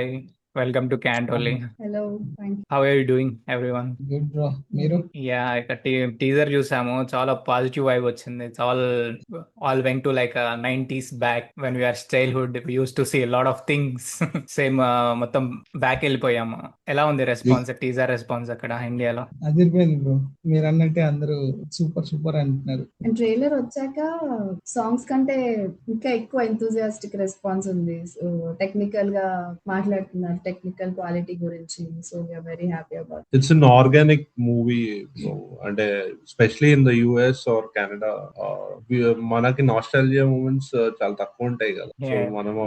Hi, welcome to Can't Only. Hello, thank you. How are you doing, everyone? Good bro మీరు yeah ఇక teaser చూసాము, చాలా positive vibe వచ్చింది. It's all went to like 90s back when we are childhood use to see lot of things. Same మొత్తం back వెళ్ళిపోయాము. ఎలా ఉంది response, teaser response అక్కడ ఇండియాలో? అదిరిపోయింది బ్రో. మీరు అన్నట్టే అందరూ సూపర్ సూపర్ అంటున్నారు. అండ్ ట్రైలర్ వచ్చాక సాంగ్స్ కంటే ఇంకా ఎక్కువ ఎంతూజియాస్టిక్ రెస్పాన్స్ ఉంది. సో టెక్నికల్ గా మాట్లాడుతున్నారు, టెక్నికల్ క్వాలిటీ గురించి. So we are very happy about. It's an organic movie, so, and especially in the US or Canada, మనకి నాస్టాలజియా మూమెంట్స్ చాలా తక్కువ ఉంటాయి కదా. So Yeah. మనం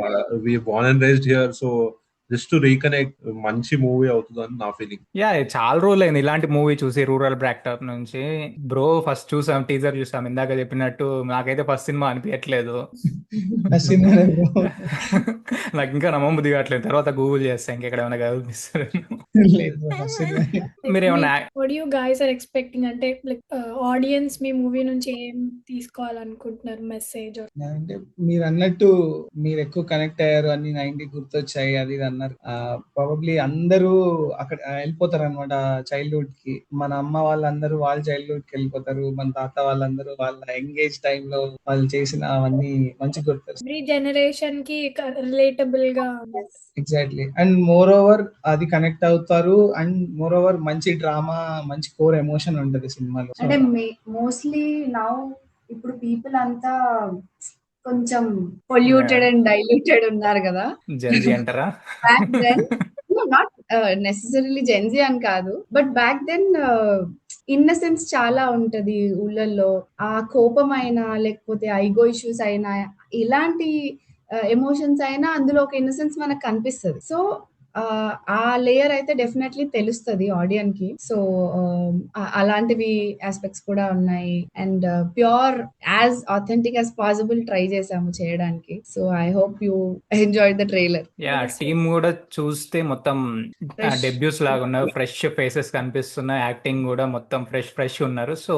we born and raised here, so just to reconnect మంచి movie అవుతుందని నా feeling. Yeah చాలా రోజులు అయింది ఇలాంటి మూవీ చూసి, రూరల్ బ్యాక్టాప్ నుంచి. బ్రో ఫస్ట్ చూసాం, టీజర్ చూసాం, ఇందాక చెప్పినట్టు నాకైతే ఫస్ట్ సినిమా అనిపించట్లేదు. ఆ సినిమానే బ్రో. నాకు ఇంకా నమ్మబుద్ధి కావట్లేదు. తర్వాత గూగుల్ చేస్తా ఇంకెక్కడ ఏమైనా కనిపిస్తారు. లేదు బ్రో, ఫస్ట్ సినిమానే. మీరేమన్నా What do you guys are expecting? అంటే లైక్ ఆడియన్స్ మీ మూవీ నుంచి ఏం తీసుకోవాలనుకుంటున్నారు మెసేజ్? అంటే మీరు అన్నట్టు మీరు ఎక్కువ కనెక్ట్ అయ్యారు, అన్ని 90 గుర్తొచ్చాయి అది ఇది అన్నారు. ప్రాబబ్లీ అందరూ అక్కడ వెళ్ళిపోతారు అనమాట చైల్డ్హుడ్ కి. మన అమ్మ వాళ్ళందరూ వాళ్ళ చైల్డ్హుడ్ కి వెళ్ళిపోతారు, మన తాత వాళ్ళందరూ వాళ్ళ ఎంగేజ్ టైమ్ లో వాళ్ళు చేసిన అవన్నీ మంచి గుర్తొస్తాయి. ఎవ్రీ జనరేషన్ కి రిలేటబుల్ గా ఎగ్జాక్ట్లీ. అండ్ మోర్ ఓవర్ అది కనెక్ట్ అవుతారు. అండ్ మోర్ ఓవర్ మంచి డ్రామా, మంచి కోర్ ఎమోషన్ ఉంటది సినిమాలో. అంటే మోస్ట్లీ నౌ ఇప్పుడు పీపుల్ అంతా కొంచెం పొల్యూటెడ్ అండ్ డైల్యూటెడ్ ఉన్నారు కదా. జెన్జీ అంటారా? Back then not necessarily Gen Z అని కాదు, బట్ బ్యాక్ దెన్ ఇన్నసెన్స్ చాలా ఉంటది ఊళ్ళల్లో. ఆ కోపం అయినా, లేకపోతే ఐగో ఇష్యూస్ అయినా, ఇలాంటి ఎమోషన్స్ అయినా అందులో ఒక ఇన్నసెన్స్ మనకు కనిపిస్తుంది. సో ఆ లేయర్ అయితే డెఫినెట్లీ తెలుస్తుంది ఆడియన్స్ కి. సో అలాంటివి ఆస్పెక్ట్స్ కూడా ఉన్నాయి. And pure as authentic as possible try చేసాము చేయడానికి. So I hope you enjoy the trailer. Yeah team కూడా చూస్తే మొత్తం Fresh. డెబ్యూస్ లాగా ఉన్నారు, ఫ్రెష్ ఫేసెస్ కనిపిస్తున్నాయి, యాక్టింగ్ కూడా మొత్తం ఫ్రెష్ ఉన్నారు. So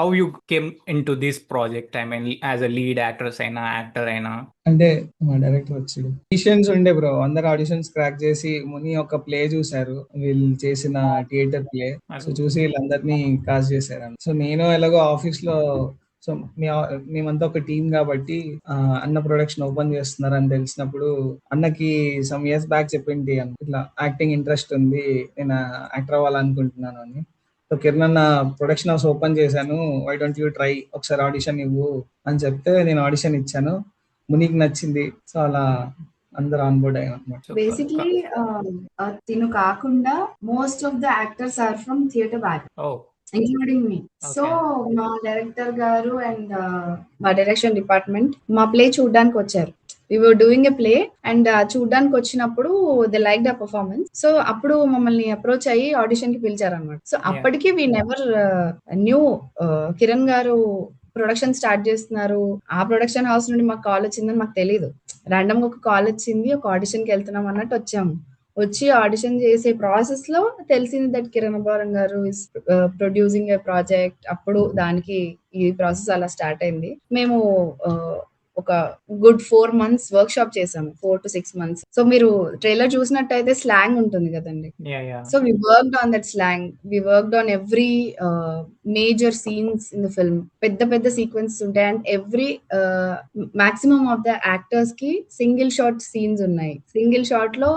how you came in to this project? I mean as a lead actress అయినా, యాక్టర్ అయినా? అంటే మా డైరెక్టర్ వచ్చాడు, ఆడిషన్స్ ఉండే బ్రో. అందరు ఆడిషన్స్ క్రాక్ చేసి ముని ఒక ప్లే చూసారు, వీళ్ళు చేసిన థియేటర్ ప్లే. సో చూసి వీళ్ళందరినీ కాస్ట్ చేశారు. సో నేను ఎలాగో ఆఫీస్ లో, సో మేమంతా ఒక టీం కాబట్టి అన్న ప్రొడక్షన్ ఓపెన్ చేస్తున్నారు అని తెలిసినప్పుడు అన్నకి సమ్ ఇయర్స్ బ్యాక్ చెప్పింది, ఇట్లా యాక్టింగ్ ఇంట్రెస్ట్ ఉంది, నేను యాక్టర్ అవ్వాలనుకుంటున్నాను అని. సో కిరణ్ అన్న ప్రొడక్షన్ హౌస్ ఓపెన్ చేశాను, వై డోంట్ యూ ట్రై, ఒకసారి ఆడిషన్ ఇవ్వు అని చెప్తే నేను ఆడిషన్ ఇచ్చాను. మునికి నచ్చింది. సో అలా అందరు ఆన్ బోర్డ్ అయ్యారు అనమాట. బేసిక్లీ తిను కాకుండా most of the actors are from theatre back, including me. So మా డైరెక్టర్ గారు అండ్ మా డైరెక్షన్ డిపార్ట్మెంట్ మా ప్లే చూడడానికి వచ్చారు. we were doing a play and చూడడానికి వచ్చినప్పుడు they like the performance. So అప్పుడు మమ్మల్ని అప్రోచ్ అయ్యి ఆడిషన్ కి పిలిచారు అనమాట. సో అప్పటికి వి నెవర్ న్యూ కిరణ్ గారు ప్రొడక్షన్ స్టార్ట్ చేస్తున్నారు. ఆ ప్రొడక్షన్ హౌస్ నుండి మాకు కాల్ వచ్చిందని మాకు తెలియదు. ర్యాండమ్ గా ఒక కాల్ వచ్చింది, ఒక ఆడిషన్ కి వెళ్తున్నాం అన్నట్టు వచ్చాము. వచ్చి ఆడిషన్ చేసే ప్రాసెస్ లో తెలిసింది దట్ కిరణ్ అబ్బవరం గారు ఇస్ ప్రొడ్యూసింగ్ ఏ ప్రాజెక్ట్. అప్పుడు దానికి ఈ ప్రాసెస్ అలా స్టార్ట్ అయింది. మేము ఒక గుడ్ 4 months వర్క్ షాప్ చేసాము, 4 to 6 months. సో మీరు ట్రైలర్ చూసినట్టయితే స్లాంగ్ ఉంటుంది కదండి. So we worked on that slang, we worked on every major scenes in the film. పెద్ద సీక్వెన్స్ ఉంటాయి and every maximum of the actors కి single shot scenes ఉన్నాయి. Single shot లో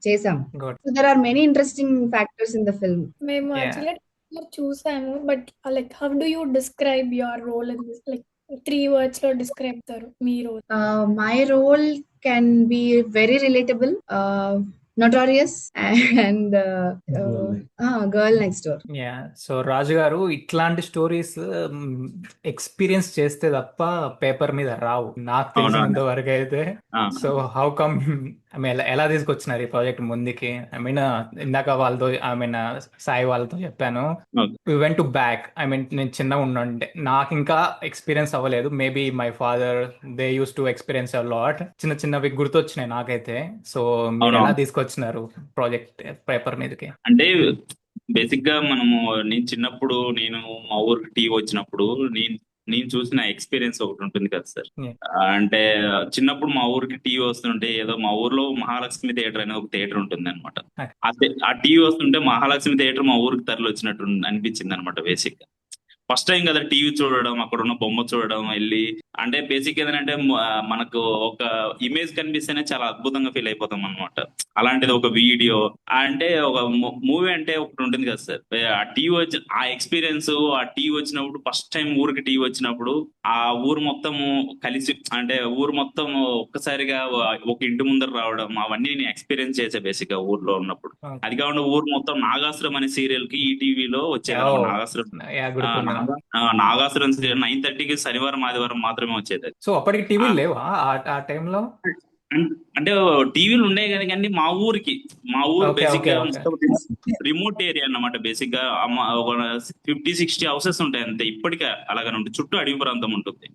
చేసాము. So there are many interesting factors in the film. మేము actually చూసాము, but like how do you describe your role in this? Like 3 words లో describe చేస్తారు మీ role. My role can be very relatable, notorious and girl next door. Yeah so Raju garu, ఇట్లాంటి stories experience చేస్తే తప్ప paper మీద రావు నాకు తెలిసినంత వరకు అయితే. So how come, I mean ఎలా తీసుకొచ్చినారు ఈ ప్రాజెక్ట్ ముందుకి? ఐ మీన్ ఇందాక వాళ్ళతో, ఐ మీన్ సాయి వాళ్ళతో చెప్పాను, we went to back. I mean నేను చిన్నగా ఉండంటే నాకు ఇంకా ఎక్స్పీరియన్స్ అవ్వలేదు. Maybe my father they use to experience a lot. చిన్నవి గుర్తొచ్చినాయి నాకైతే. సో మీరు ఎలా తీసుకొచ్చినారు ప్రాజెక్ట్ పేపర్ మీదకి? అంటే బేసిక్ గా నేను చిన్నప్పుడు, నేను మా ఊరికి టీవీ వచ్చినప్పుడు నేను చూసిన ఎక్స్పీరియన్స్ ఒకటి ఉంటుంది కదా సార్. Yeah. అంటే చిన్నప్పుడు మా ఊరికి టీవీ వస్తుంటే, ఏదో మా ఊర్లో మహాలక్ష్మి థియేటర్ అనే ఒక థియేటర్ ఉంటుంది అనమాట. Okay. ఆ టీవీ వస్తుంటే మహాలక్ష్మి థియేటర్ మా ఊరికి తరలి వచ్చినట్టు అనిపించింది అనమాట. బేసిక్ ఫస్ట్ టైం కదా టీవీ చూడడం, అక్కడ ఉన్న బొమ్మ చూడడం వెళ్ళి. అంటే బేసిక్ ఏంటంటే మనకు ఒక ఇమేజ్ కనిపిస్తేనే చాలా అద్భుతంగా ఫీల్ అయిపోతాం అనమాట. అలాంటిది ఒక వీడియో అంటే ఒక మూవీ అంటే ఒకటి ఉంటుంది కదా సార్. ఆ టీవీ వచ్చి ఆ ఎక్స్పీరియన్స్, ఆ టీవీ వచ్చినప్పుడు ఫస్ట్ టైం ఊరికి టీవీ వచ్చినప్పుడు ఆ ఊరు మొత్తము కలిసి, అంటే ఊరు మొత్తం ఒక్కసారిగా ఒక ఇంటి ముందర రావడం, అవన్నీ నేను ఎక్స్పీరియన్స్ చేసే బేసిక్ గా ఊర్లో ఉన్నప్పుడు. Okay. అది కాకుండా ఊరు మొత్తం నాగాసురం అనే సీరియల్ కి ఈ టీవీలో వచ్చేది Oh. నాగాసురం. Yeah, గుర్తుంది. నాగాసురం 9:30కి శనివారం ఆదివారం మాత్రమే వచ్చేది. సో అప్పటికి టీవీలు లేవా ఆ టైంలో? అంటే టీవీలు ఉన్నాయి కదా, కానీ మా ఊరు Okay, బేసిక్ గా okay. మొత్తం రిమోట్ ఏరియా అన్నమాట. బేసిక్ గా 50-60 హౌసెస్ ఉంటాయి అంతే. ఇప్పటికే అలాగనే ఉంటుంది, చుట్టూ అడవి ప్రాంతం ఉంటుంది.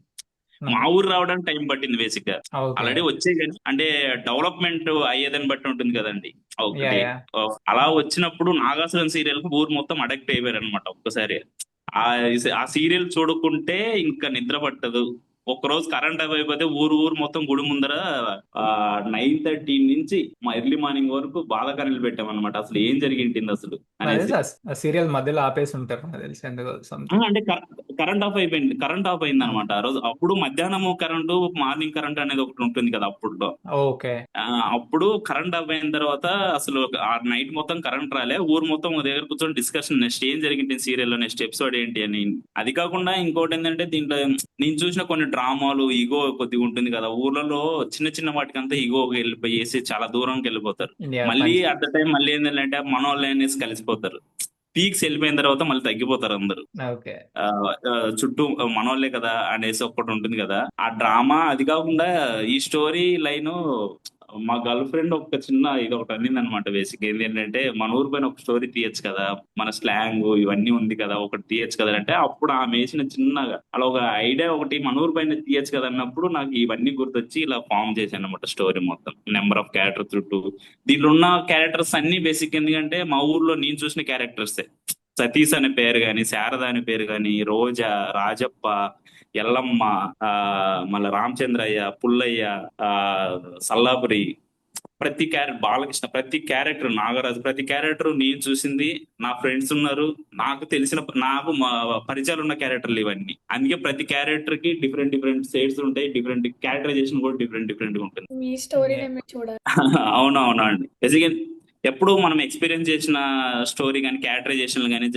మా ఊరు రావడానికి టైం పట్టింది బేసిక్ గా. Okay. ఆల్రెడీ వచ్చే కానీ అంటే డెవలప్మెంట్ అయ్యేదని బట్టి ఉంటుంది కదండి Yeah, ఒకటి. yeah. అలా వచ్చినప్పుడు నాగాసురం సీరియల్ కు ఊరు మొత్తం అడక్ట్ అయిపోయారు అనమాట ఒక్కసారి. ఆ సీరియల్ చూడకుంటే ఇంకా నిద్ర పట్టదు. ఒక్కరోజు కరెంట్ అయిపోతే ఊరు మొత్తం గుడి ముందర 9:30 నుంచి మా ఎర్లీ మార్నింగ్ వరకు బాధాకరణలు పెట్టామన్నమాట. అసలు ఏం జరిగింది అసలు అనేసి. సీరియల్ మధ్యలో ఆపేసి ఉంటారు నాకు తెలిసి, ఎందుకు something. అంటే కరెంట్ ఆఫ్ అయింది అనమాట ఆ రోజు. అప్పుడు మధ్యాహ్నం కరెంటు, మార్నింగ్ కరెంట్ అనేది ఒకటి ఉంటుంది కదా అప్పుడులో. ఓకే. అప్పుడు కరెంట్ ఆఫ్ అయిన తర్వాత అసలు ఆ నైట్ మొత్తం కరెంట్ రాలే. ఊరు మొత్తం ఒక దగ్గర కూర్చొని డిస్కషన్, నెక్స్ట్ ఏం జరిగింది సీరియల్, నెక్స్ట్ ఎపిసోడ్ ఏంటి అని. అది కాకుండా ఇంకోటి ఏంటంటే దీంట్లో నేను చూసిన కొన్ని డ్రామాలు, ఈగో కొద్దిగా ఉంటుంది కదా ఊర్లలో. చిన్న చిన్న వాటికంతా ఈగో వెళ్ళిపోయేసి చాలా దూరంకి వెళ్ళిపోతారు. Yeah, మళ్ళీ అట్ ద టైం మళ్ళీ ఏంటంటే మనోళ్ళు అనేసి కలిసిపోతారు. పీక్స్ వెళ్ళిపోయిన తర్వాత మళ్ళీ తగ్గిపోతారు అందరూ. ఓకే. చుట్టూ మనోళ్ళే కదా అనేసి ఒక్కటి ఉంటుంది కదా ఆ డ్రామా. అది కాకుండా ఈ స్టోరీ లైన్ మా గర్ల్ ఫ్రెండ్ ఒక చిన్న ఇది ఒకటి అనింది అనమాట. బేసిక్ ఏంటంటే మన ఊరి పైన ఒక స్టోరీ తీయచ్చు కదా, మన స్లాంగ్ ఇవన్నీ ఉంది కదా, ఒకటి తీయచ్చు కదా అంటే అప్పుడు ఆమె వేసిన చిన్నగా అలా ఒక ఐడియా ఒకటి మన ఊరి పైన తీయచ్చు కదా అన్నప్పుడు నాకు ఇవన్నీ గుర్తొచ్చి ఇలా ఫామ్ చేశాను అనమాట స్టోరీ మొత్తం. నెంబర్ ఆఫ్ క్యారెక్టర్ చుట్టూ దీంట్లో ఉన్న క్యారెక్టర్స్ అన్ని బేసిక్ ఎందుకంటే మా ఊర్లో నేను చూసిన క్యారెక్టర్సే. సతీష్ అనే పేరు గాని, శారద అనే పేరు గాని, రోజా, రాజప్ప, ఎల్లమ్మ, మళ్ళీ రామచంద్రయ్య, పుల్లయ్య, సల్లాపురి, ప్రతి క్యారెక్టర్, బాలకృష్ణ, ప్రతి క్యారెక్టర్, నాగరాజు, ప్రతి క్యారెక్టర్ నేను చూసింది. నా ఫ్రెండ్స్ ఉన్నారు, నాకు తెలిసిన, నాకు పరిచయాలు ఉన్న క్యారెక్టర్లు ఇవన్నీ. అందుకే ప్రతి క్యారెక్టర్ కి డిఫరెంట్ షేడ్స్ ఉంటాయి, డిఫరెంట్ క్యారెక్టరైజేషన్ కూడా డిఫరెంట్ గా ఉంటుంది. మీ స్టోరీనే మీరు చూడాలి. అవునవునా అండి. బేసిక్ ఎప్పుడు మనం ఎక్స్పీరియన్స్ చేసిన స్టోరీ కానీ, క్యారెక్టరైజేషన్ కానీ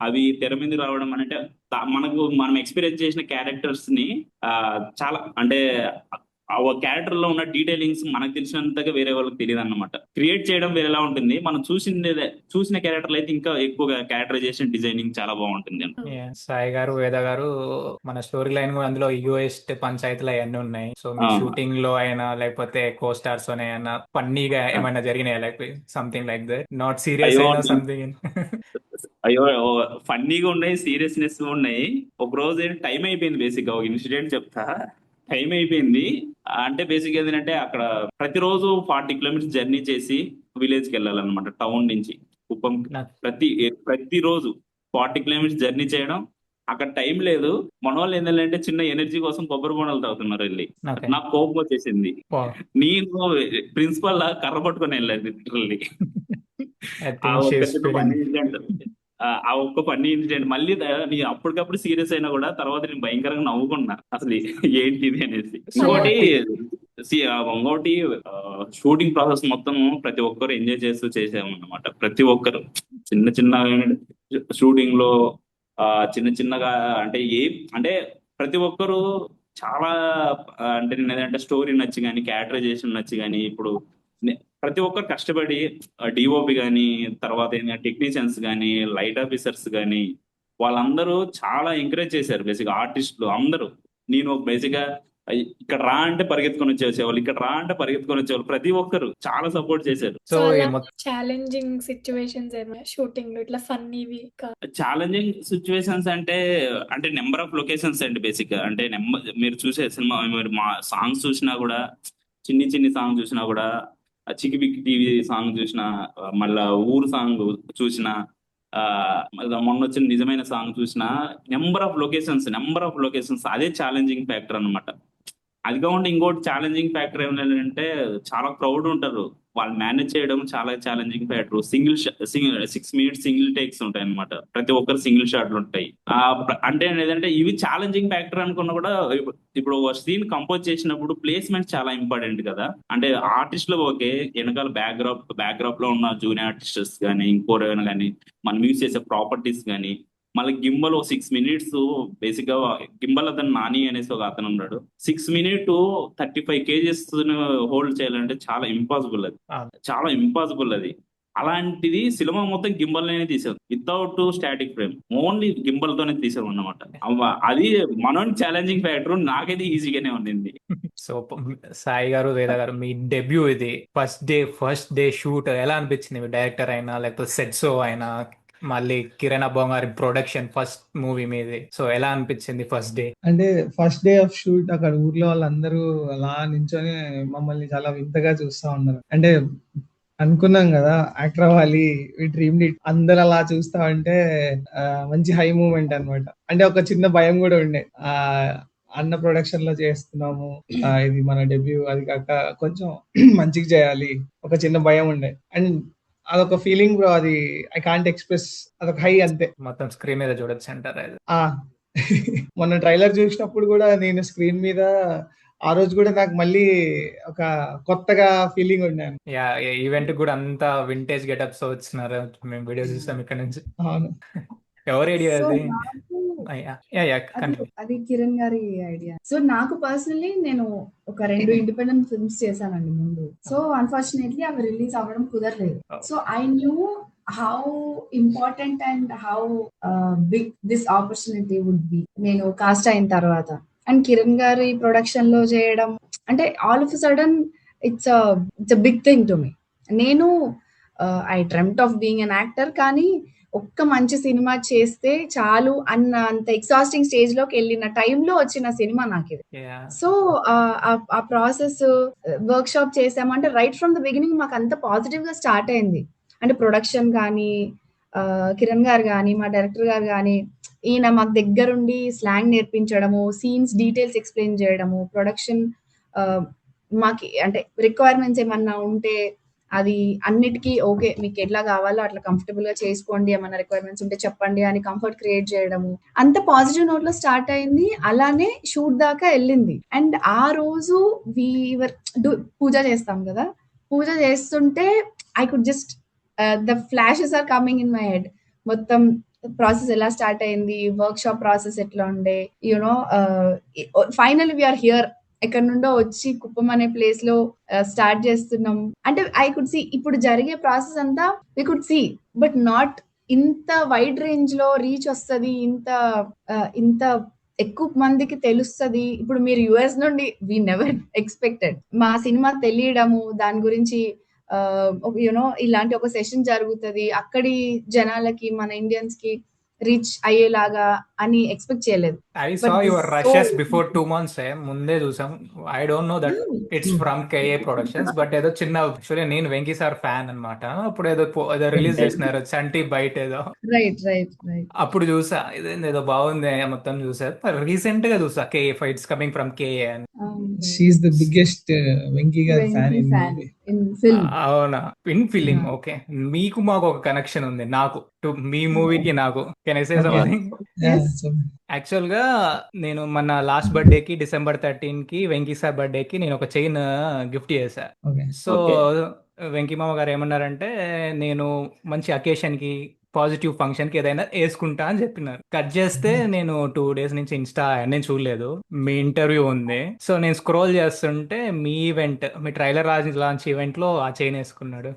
అవి తెర మీద రావడం అంటే మనం ఎక్స్పీరియన్స్ చేసిన క్యారెక్టర్స్ ని చాలా అంటే ఆ క్యారెక్టర్ లో ఉన్న డీటెయిలింగ్స్ మనకు తెలిసినంతగా వేరే వాళ్ళకి తెలియదు అన్నమాట. క్రియేట్ చేయడం వేరేలా ఉంటుంది. మనం చూసిన క్యారెక్టర్లు అయితే ఇంకా ఎక్కువగా క్యారెక్టరైజేషన్, డిజైనింగ్ చాలా బాగుంటుంది. సాయి గారు, వేద గారు, మన స్టోరీ లైన్ కూడా అందులో యూఎస్ట్ పంచాయతీలు అవన్నీ ఉన్నాయి. సో మీ షూటింగ్ లో అయినా లేకపోతే కో స్టార్స్ అయినా ఫన్నీగా ఏమైనా జరిగినాయి, like something like that, not serious అయినా సంథింగ్? అయ్యో, ఫన్నీగా ఉన్నాయి, సీరియస్నెస్ ఉన్నాయి. ఒక రోజు టైం అయిపోయింది. బేసిక్ గా ఒక ఇన్సిడెంట్ చెప్తా. టైం అయిపోయింది అంటే బేసిక్ ఏంటంటే అక్కడ ప్రతిరోజు 40 కిలోమీటర్స్ జర్నీ చేసి విలేజ్ కి వెళ్ళాలన్నమాట, టౌన్ నుంచి కుప్పం. ప్రతిరోజు 40 కిలోమీటర్స్ జర్నీ చేయడం. అక్కడ టైం లేదు. మన వాళ్ళు ఏంటంటే చిన్న ఎనర్జీ కోసం కొబ్బరి బొండాలు తాగుతున్నారు వెళ్ళి. నాకు కోపం వచ్చేసింది. నేను ప్రిన్సిపల్ కర్ర పట్టుకొని వెళ్ళాను లిటరల్లీ. ఆ ఒక్క ఫన్నీ ఇన్సిడెంట్. మళ్ళీ అప్పటికప్పుడు సీరియస్ అయినా కూడా తర్వాత నేను భయంకరంగా నవ్వుకున్నా అసలు ఏంటిది అనేసి. ఇంకోటి షూటింగ్ ప్రాసెస్ మొత్తం ప్రతి ఒక్కరు ఎంజాయ్ చేస్తూ చేసామన్నమాట. ప్రతి ఒక్కరు చిన్న షూటింగ్ లో చిన్నగా అంటే ప్రతి ఒక్కరు చాలా అంటే నేనంటే స్టోరీ నచ్చి కానీ, క్యారెక్టరైజేషన్ నచ్చి కానీ, ఇప్పుడు ప్రతి ఒక్కరు కష్టపడి డిఓపి కానీ, తర్వాత టెక్నీషియన్స్ కానీ, లైట్ ఆఫీసర్స్ కానీ, వాళ్ళందరూ చాలా ఎంకరేజ్ చేశారు. బేసిక్ ఆర్టిస్టులు అందరూ. నేను బేసిక్ గా ఇక్కడ రా అంటే పరిగెత్తుకొని వచ్చేవాళ్ళు, ఇక్కడ రా అంటే పరిగెత్తుకొని వచ్చేవాళ్ళు. ప్రతి ఒక్కరు చాలా సపోర్ట్ చేశారు. సో ఛాలెంజింగ్ సిచ్యువేషన్స్ షూటింగ్ లో ఇట్లా ఫన్నీవి? ఛాలెంజింగ్ సిచ్యువేషన్స్ అంటే నెంబర్ ఆఫ్ లొకేషన్స్ అండి. బేసిక్ గా అంటే మీరు చూసే సినిమా, మీరు మా సాంగ్స్ చూసినా కూడా, చిన్ని సాంగ్ చూసినా కూడా, చికిబిక్ టీవీ సాంగ్ చూసిన, మళ్ళా ఊరు సాంగ్ చూసిన, మొన్న వచ్చిన నిజమైన సాంగ్ చూసిన నెంబర్ ఆఫ్ లొకేషన్స్ అదే ఛాలెంజింగ్ ఫ్యాక్టర్ అన్నమాట. అది కాకుండా ఇంకోటి ఛాలెంజింగ్ ఫ్యాక్టర్ ఏమంటే చాలా క్రౌడ్ ఉంటారు, వాళ్ళు మేనేజ్ చేయడం చాలా challenging factor. 6 minutes single takes ఉంటాయి అనమాట, ప్రతి ఒక్కరు సింగిల్ షాట్లు ఉంటాయి. అంటే ఏదంటే ఇవి ఛాలెంజింగ్ ఫ్యాక్టర్ అనుకున్నా కూడా ఇప్పుడు ఒక సీన్ కంపోజ్ చేసినప్పుడు ప్లేస్మెంట్ చాలా ఇంపార్టెంట్ కదా. అంటే ఆర్టిస్ట్ లో ఓకే, వెనకాల బ్యాక్గ్రౌండ్ లో ఉన్న జూనియర్ ఆర్టిస్ట్స్ కానీ ఇంకోరైనా కానీ మనం యూజ్ చేసే ప్రాపర్టీస్ కానీ, మళ్ళీ గింబల్ 6 minutes బేసిక్ గా గింబల్ అతను నాని అనేసి ఒక అతను ఉన్నాడు. 6 minutes 35 kgs హోల్డ్ చేయాలంటే చాలా ఇంపాసిబుల్ అది. అలాంటిది సినిమా మొత్తం గింబల్ లోనే తీసాం, without static frame, only gimbal తోనే తీసాం అన్నమాట. అది మనోని ఛాలెంజింగ్ ఫ్యాక్టర్, నాకైతే ఈజీగానే ఉండింది. సో సాయి గారు, వేద గారు, మీ డెబ్యూ ఇది. ఫస్ట్ డే షూట్ ఎలా అనిపించింది? డైరెక్టర్ అయినా లేకపోతే సెట్ షో అయినా, మళ్ళీ కిరణ్ అబ్బోం గారి ప్రొడక్షన్ ఫస్ట్ మూవీ మీది. సో ఎలా అనిపించింది ఫస్ట్ డే? అంటే ఫస్ట్ డే ఆఫ్ షూట్ అక్కడ ఊర్లో వాళ్ళందరూ అలా నించొని మమ్మల్ని చాలా వింతగా చూస్తా ఉన్నారు. అంటే అనుకున్నాం కదా యాక్టర్ అవ్వాలి, డ్రీమ్ అందరు అలా చూస్తా ఉంటే మంచి హై మూమెంట్ అన్నమాట. అంటే ఒక చిన్న భయం కూడా ఉండే, అన్న ప్రొడక్షన్ లో చేస్తున్నాము, ఇది మన డెబ్యూ, అది కాక కొంచెం మంచిగా చేయాలి, ఒక చిన్న భయం ఉండే. అండ్ అదొక ఫీలింగ్ బ్రో, అది ఐ కాంట్ ఎక్స్ప్రెస్, అదొక హై అంతే. మొత్తం స్క్రీన్ మీద చూడొచ్చు అంటారా? మొన్న ట్రైలర్ చూసినప్పుడు కూడా నేను స్క్రీన్ మీద, ఆ రోజు కూడా నాకు మళ్ళీ ఒక కొత్తగా ఫీలింగ్ ఉన్నాను. ఈవెంట్ కూడా అంతా వింటేజ్ గెటప్స్ వచ్చినారు, మేము వీడియో చూసాం ఇక్కడ నుంచి. అవును. ఎవరి ఐడియా సో అది? నాకు అది కిరణ్ గారి ఐడియా. సో నాకు పర్సనలీ నేను ఒక 2 ఇండిపెండెంట్ ఫిల్మ్స్ చేశానండి ముందు. సో అన్ఫార్చునేట్లీ అవి రిలీజ్ అవ్వడం కుదరలేదు. So I knew how important and how big this opportunity would be నేను కాస్ట్ అయిన తర్వాత. అండ్ కిరణ్ గారి ప్రొడక్షన్ లో చేయడం అంటే all of sudden it's a big thing to me. నేను I dreamed of being an actor, కానీ ఒక్క మంచి సినిమా చేస్తే చాలు అన్న అంత ఎగ్జాస్టింగ్ స్టేజ్ లోకి వెళ్ళిన టైంలో వచ్చిన సినిమా నాకు ఇది. సో ఆ ప్రాసెస్ వర్క్ షాప్ చేసామంటే రైట్ ఫ్రమ్ ద బిగినింగ్ మాకు అంత పాజిటివ్ గా స్టార్ట్ అయింది. అంటే ప్రొడక్షన్ కానీ, కిరణ్ గారు కానీ, మా డైరెక్టర్ గారు కానీ, ఈయన మాకు దగ్గరుండి స్లాంగ్ నేర్పించడము, సీన్స్ డీటెయిల్స్ ఎక్స్ప్లెయిన్ చేయడము, ప్రొడక్షన్ మాకి అంటే రిక్వైర్మెంట్స్ ఏమన్నా ఉంటే అది అన్నిటికీ ఓకే, మీకు ఎట్లా కావాలో అట్లా కంఫర్టబుల్ గా చేసుకోండి, ఏమన్నా రిక్వైర్మెంట్స్ ఉంటే చెప్పండి అని కంఫర్ట్ క్రియేట్ చేయడము, అంత పాజిటివ్ నోట్ లో స్టార్ట్ అయింది. అలానే షూట్ దాకా వెళ్ళింది. అండ్ ఆ రోజు పూజ చేస్తాం కదా, పూజ చేస్తుంటే I could just the flashes are coming in my head. మొత్తం ప్రాసెస్ ఎలా స్టార్ట్ అయింది, వర్క్ షాప్ ప్రాసెస్ ఎట్లా ఉండే, యునో ఫైనల్ వీఆర్ హియర్, ఎక్కడి నుండో వచ్చి కుప్పం అనే ప్లేస్ లో స్టార్ట్ చేస్తున్నాం. అంటే ఐ కుడ్ సీ ఇప్పుడు జరిగే ప్రాసెస్ అంతా we could see, but not ఇంత వైడ్ రేంజ్ లో రీచ్ వస్తుంది, ఇంత ఎక్కువ మందికి తెలుస్తుంది. ఇప్పుడు మీరు యుఎస్ నుండి వి నెవర్ ఎక్స్పెక్టెడ్ మా సినిమా తెలియడము, దాని గురించి యునో ఇలాంటి ఒక సెషన్ జరుగుతుంది, అక్కడి జనాలకి మన ఇండియన్స్ కి రీచ్ అయ్యేలాగా అని ఎక్స్పెక్ట్ చేయలేదు. I saw your rushes before 2 months. ముందే చూసాం. I don't know that it's from KA Productions, but ఏదో చిన్న, యాక్చువల్లీ నేను వెంకీ సార్ ఫ్యాన్ అన్నమాట. అప్పుడు ఏదో రిలీజ్ చేసినారు చంటి బైట్ ఏదో, రైట్ అప్పుడు చూసా, ఏదో బాగుంది మొత్తం చూసా. రీసెంట్ గా చూసా KA fights coming from KA అని. షీఈస్ ద బిగ్గెస్ట్ వెంకీ గారి ఫ్యాన్ ఇన్ ఫిల్మ్. అవునా? In film. ఓకే, మీకు మాకు ఒక కనెక్షన్ ఉంది, నాకు మీ మూవీకి నాకు. Can I say something? Actual గా నేను మన లాస్ట్ బర్త్డే కి December 13 కి వెంకీ సార్ బర్త్డే కి నేను ఒక చైన్ గిఫ్ట్ చేశా. సో వెంకీ మామ గారు ఏమన్నారంటే, నేను మంచి అకేషన్ కి, పాజిటివ్ ఫంక్షన్ కి ఏదైనా వేసుకుంటా అని చెప్పినారు. కట్ చేస్తే నేను 2 days నుంచి ఇన్స్టా నేను చూడలేదు, మీ ఇంటర్వ్యూ ఉంది. సో నేను స్క్రోల్ చేస్తుంటే మీ ఈవెంట్, మీ ట్రైలర్ లాంచ్ ఈవెంట్ లో ఆ చైన్ వేసుకున్నాడు.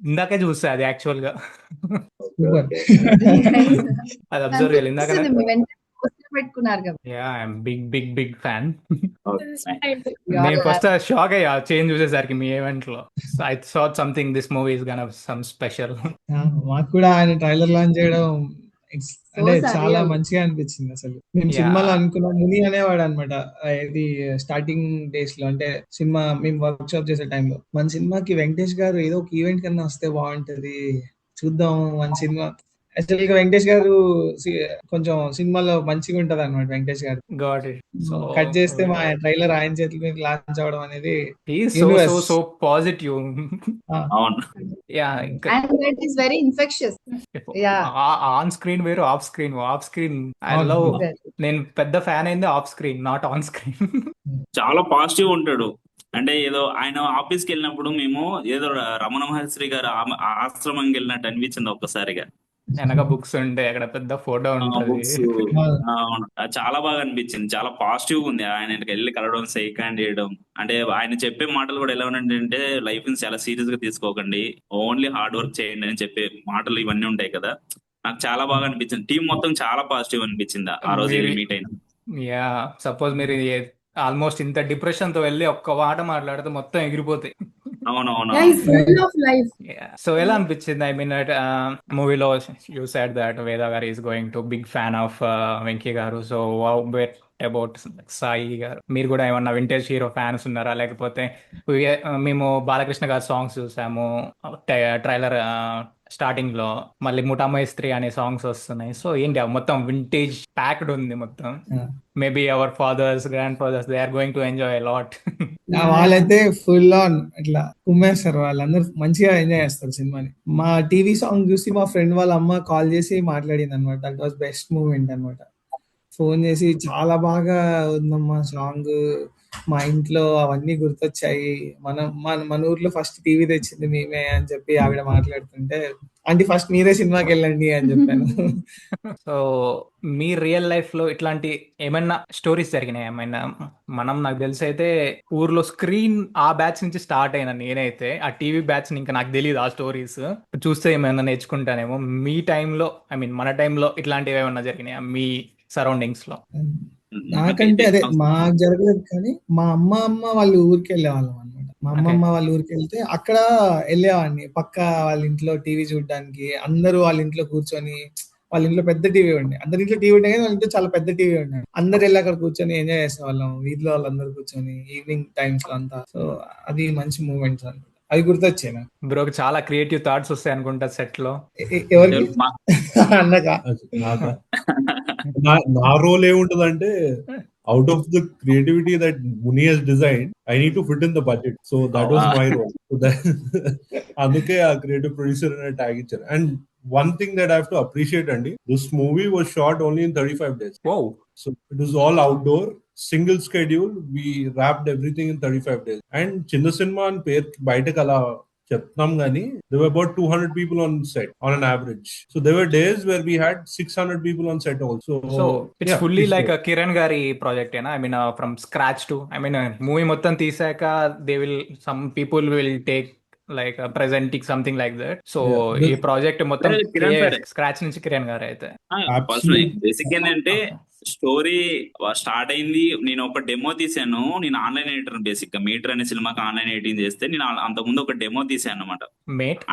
ఇందాకే చూసా అది యాక్చువల్ గా, అది అబ్జర్వ్ చేయాలి ఇందాక. పెట్టుకున్నారు కదా. Big fan. నేను ఫస్ట్ షాక్ అయ్యా చేంజ్ చూసేసరికి మీ ఈవెంట్ లో. I thought something this movie is gonna some special. మాకు కూడా ఆయన ట్రైలర్ లాంచ్ చేయడం అంటే So చాలా surreal. మంచిగా అనిపించింది అసలు. మేము యా సినిమాలో అనుకున్నాం ముని అనేవాడు అనమాట. ఇది స్టార్టింగ్ డేస్ లో, అంటే సినిమా మేము వర్క్ షాప్ చేసే టైంలో, మన సినిమాకి వెంకటేష్ గారు ఏదో ఒక ఈవెంట్ కన్నా వస్తే బాగుంటది, చూద్దాం మన సినిమా. యాక్చువల్ గా వెంకటేష్ గారు సి- కొంచెం సినిమాలో మంచిగా ఉంటది అనమాట వెంకటేష్ గారు. Got it. సో కట్ చేస్తే మా ట్రైలర్ ఆయన చేతుల మీద లాంచ్ అవడం అనేది హీఈస్ యూనివర్స్. So positive. అవును. యా ఇంకా And that is very infectious. Yeah. On screen వేరు, ఆఫ్ స్క్రీన్ ఐ అవును. లవ్. Exactly. నేను పెద్ద ఫ్యాన్ అయింది off screen, not on screen. చాలా పాజిటివ్ ఉంటాడు. అంటే ఏదో ఆయన ఆఫీస్కి వెళ్ళినప్పుడు మేము ఏదో రమణ మహర్షి గారు ఆశ్రమంకి వెళ్ళినట్టు అనిపించింది ఒక్కసారిగా. వెనక బుక్స్ ఉంటే అక్కడ పెద్ద ఫోటో ఉంటది. బుక్స్ చాలా బాగా అనిపించింది. చాలా పాజిటివ్ ఉంది. ఆయన వెళ్ళి కలవడం, షేక్ హ్యాండ్ చేయడం, అంటే ఆయన చెప్పే మాటలు కూడా ఎలా ఉన్నాయంటే లైఫ్ ని చాలా సీరియస్ గా తీసుకోకండి, ఓన్లీ హార్డ్ వర్క్ చేయండి అని చెప్పే మాటలు ఇవన్నీ ఉంటాయి కదా. నాకు చాలా బాగా అనిపించింది. టీం మొత్తం చాలా పాజిటివ్ అనిపించింది ఆ రోజు మీరు మీట్ అయిన. యా సపోజ్ మీరు ఆల్మోస్ట్ ఇంత డిప్రెషన్ తో వెళ్ళి ఒక్క మాట మాట్లాడితే మొత్తం ఎగిరిపోతాయి. అవునవును. Yeah, he's full of life. So ఎలా అనిపించింది? ఐ మీన్ మూవీలో you said that Veda garu is going to big fan of Venky garu. So about Sai గారు, మీరు కూడా ఏమన్నా వింటేజ్ హీరో ఫ్యాన్స్ ఉన్నారా? లేకపోతే మేము బాలకృష్ణ గారి సాంగ్స్ చూసాము ట్రైలర్ స్టార్టింగ్ లో, మళ్ళీ ముఠామైస్త్రి అనే సాంగ్స్ వస్తున్నాయి. సో ఏంటి మొత్తం వింటేజ్ ప్యాక్డ్ ఉంది మొత్తం. Maybe our fathers, grandfathers, they are going to enjoy a lot. వాళ్ళైతే ఫుల్ ఆన్ ఇట్లా కుమ్మేస్తారు, వాళ్ళందరూ మంచిగా ఎంజాయ్ చేస్తారు సినిమాని. మా టీవీ సాంగ్ చూసి మా ఫ్రెండ్ వాళ్ళ అమ్మ కాల్ చేసి మాట్లాడింది అనమాట. దట్ వాస్ బెస్ట్ మూమెంట్ అనమాట. ఫోన్ చేసి చాలా బాగా ఉందమ్మా సాంగ్, మా ఇంట్లో అవన్నీ గుర్తొచ్చాయి, మన ఊర్లో ఫస్ట్ టీవీ తెచ్చింది మేమే అని చెప్పి ఆవిడ మాట్లాడుతుంటే, అంటే ఫస్ట్ మీరే సినిమాకి వెళ్ళండి అని చెప్పాను. సో మీ రియల్ లైఫ్ లో ఇట్లాంటి ఏమైనా స్టోరీస్ జరిగినాయి ఏమైనా? నాకు తెలిసి అయితే ఊర్లో స్క్రీన్ ఆ బ్యాచ్ నుంచి స్టార్ట్ అయినా నేనైతే, ఆ టీవీ బ్యాచ్ ఇంకా నాకు తెలియదు ఆ స్టోరీస్. చూస్తే ఏమైనా నేర్చుకుంటానేమో. మీ టైంలో, ఐ మీన్ మన టైంలో ఇట్లాంటివి ఏమైనా జరిగినాయా మీ సరౌండింగ్స్ లో? నాకంటే అదే మాకు జరగలేదు, కానీ మా అమ్మ వాళ్ళ ఊరికి వెళ్ళేవాళ్ళం అనమాట. మా అమ్మమ్మ వాళ్ళ ఊరికి వెళ్తే అక్కడ వెళ్ళేవాడిని పక్క వాళ్ళ ఇంట్లో టీవీ చూడడానికి. అందరూ వాళ్ళ ఇంట్లో కూర్చొని, వాళ్ళ ఇంట్లో పెద్ద టీవీ ఉండే, అందరి ఇంట్లో టీవీ ఉండే కానీ వాళ్ళ ఇంట్లో చాలా పెద్ద టీవీ ఉండే. అందరు వెళ్ళి అక్కడ కూర్చొని ఎంజాయ్ చేసేవాళ్ళం, వీధిలో వాళ్ళందరూ కూర్చొని ఈవినింగ్ టైమ్స్ లో అంతా. సో అది మంచి మూమెంట్స్ అనమాట. అది గుర్తొచ్చాయి నాకు. బ్రోకి చాలా క్రియేటివ్ థాట్స్ వస్తాయి అనుకుంటా సెట్ లో. ఎవరికి అన్నగా నా రోల్ ఏముంటదంటే, out of the creativity that Muni has design, I need to fit in the budget. So that was my role. అందుకే ఆ క్రియేటివ్ ప్రొడ్యూసర్ అనే ట్యాగ్ ఇచ్చారు. And one thing that I have to appreciate, Andy, this movie was shot only in 35 days. Wow. So it was all outdoor, single schedule. We wrapped everything in 35 days. And Chinna Cinema and Pair Baita Kala Chetnam Gani, there were about 200 people on set on an average. So there were days where we had 600 people on set also. So it's fully like a Kiran Gari project, I mean, from scratch to, I mean, movie మొత్తం తీసాక some people will take like presenting something like that. So ఈ project మొత్తం scratch నుంచి కిరణ్ గారు అయితే. Basic ఏంటంటే story start అయింది, నేను ఒక డెమో తీసాను. నేను ఆన్లైన్ ఎడిటర్, బేసిక్ గా మీటర్ అనే సినిమాకి ఆన్లైన్ ఎడిటింగ్ చేస్తే నేను అంతకుముందు ఒక డెమో తీసాను అనమాట.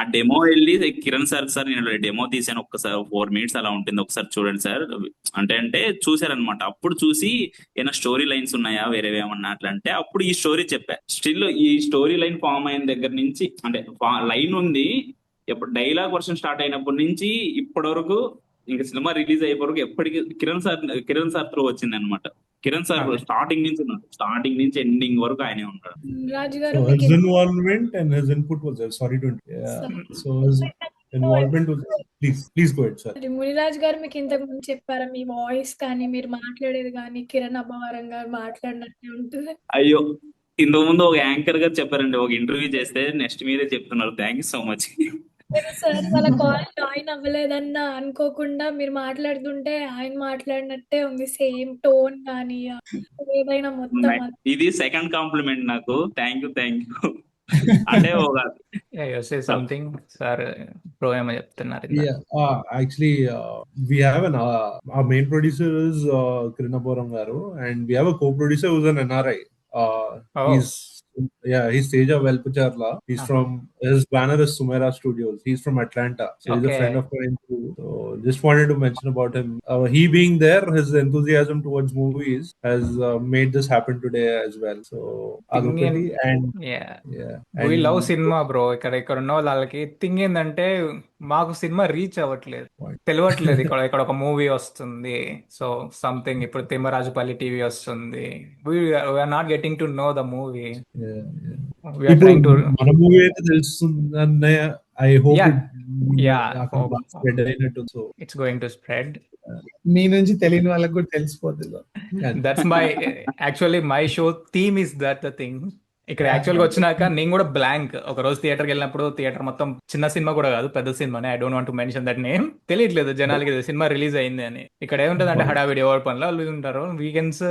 ఆ డెమో వెళ్ళి కిరణ్ సార్ నేను డెమో తీసాను, ఒక్కసారి 4 minutes అలా ఉంటుంది, ఒకసారి చూడండి సార్ అంటే చూసారనమాట. అప్పుడు చూసి ఏమైనా స్టోరీ లైన్స్ ఉన్నాయా వేరే ఏమన్నా అట్లా అంటే, అప్పుడు ఈ స్టోరీ చెప్పా. స్టిల్ ఈ స్టోరీ లైన్ ఫామ్ అయిన దగ్గర నుంచి, అంటే లైన్ ఉంది, ఎప్పుడు డైలాగ్ వర్షన్ స్టార్ట్ అయినప్పటి నుంచి ఇప్పటి వరకు, ఇంకా సినిమా రిలీజ్ అయ్యే వరకు ఎప్పటికీ కిరణ్ సార్ త్రూ వచ్చింది అనమాట. కిరణ్ సార్ స్టార్టింగ్ నుంచి ఎండింగ్ వరకు ఆయనే ఉంటాడు. రాజు గారు, his involvement and his input was there. Sorry to so his involvement was, please go ahead, sir. Muniraj గారు మీకు ఇంతకు ముందు చెప్పారా మీ వాయిస్ కానీ మీరు మాట్లాడేది కానీ కిరణ్ అబ్బవరం గారు మాట్లాడినట్టే ఉంటుంది? అయ్యో, ఇంతకు ముందు ఒక యాంకర్ గారు చెప్పారండి, ఒక ఇంటర్వ్యూ చేస్తే నెక్స్ట్ మీరే చెప్తున్నారు. Thank you so much. Sir వాళ్ళ కాల్ జాయిన్ అవ్వలేదన్నా అనుకోకుండా మీరు మాట్లాడుతుంటే ఆయన మాట్లాడినట్టే ఉంది, సేమ్ టోన్ కానీ ఏదైనా మొత్తం. ఇది సెకండ్ కాంప్లిమెంట్ నాకు. థ్యాంక్ యూ అంటే ఒక సంథింగ్ సార్ ప్రో ఏమో చెప్తున్నారు. Actually, we have our main producer is Kiran Abaram garu, and we have a co-producer who's an NRI. He's he's Teja Velpucharla. He's from his banner is Sumera Studios. He's from Atlanta, so he's a friend of mine too. So just wanted to mention about him. He being there, his enthusiasm towards movies has made this happen today as well. So adokati and we love cinema bro. ఇక్కడ ఉన్న వాళ్ళకి thing ఏంటంటే మాకు cinema reach అవ్వట్లేదు, తెలియట్లేదు ఇక్కడ ఇక్కడ ఒక మూవీ వస్తుంది. సో సంథింగ్ ఇప్పుడు తిమ్మరాజుపల్లి టీవీ వస్తుంది. We're not getting to know the movie. We're trying to మన మూవీ అయితే తెలుస్తుందన్న I hope it's going to spread. మీ నుంచి తెలియని వాళ్ళకి కూడా తెలిసిపోతుంది. That's my actually my show theme is that the thing. ఇక్కడ యాక్చువల్ గా వచ్చినాక నేను కూడా బ్లాంక్. ఒక రోజు థియేటర్కి వెళ్ళినప్పుడు థియేటర్ మొత్తం చిన్న సినిమా కూడా కాదు, పెద్ద సినిమానే. I don't want to mention that name. తెలియట్లేదు జనాలకి సినిమా రిలీజ్ అయింది అని. ఇక్కడ ఏముంటుంది అంటే హడావిడి ఎవరి పనిలో వాళ్ళు ఉంటారు. వీకెండ్స్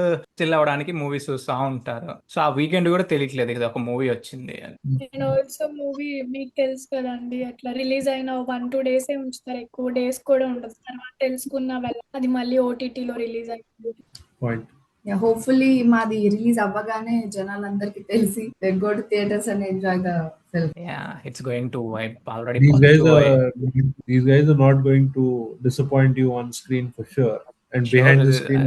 చిల్ అవ్వడానికి మూవీస్ చూస్తూ ఉంటారు. సో ఆ వీకెండ్ కూడా తెలియట్లేదు ఇది ఒక మూవీ వచ్చింది అని. అండ్ ఆల్సో మూవీ మీకు తెలుసు కదండి, అట్లా రిలీజ్ అయిన 1-2 days ఉంచుతారు, ఎక్కువ డేస్ కూడా ఉండదు. తర్వాత తెలుసుకున్న వాళ్ళ అది మళ్ళీ ఓటీటీలో రిలీజ్ అయింది. హోప్ఫుల్లీ మాది రిలీజ్ అవ్వగానే జనాలందరికీ తెలిసి let's go to theaters and enjoy the film. It's going to vibe already. These guys are not going to disappoint you on screen for sure. And sure, behind the screen,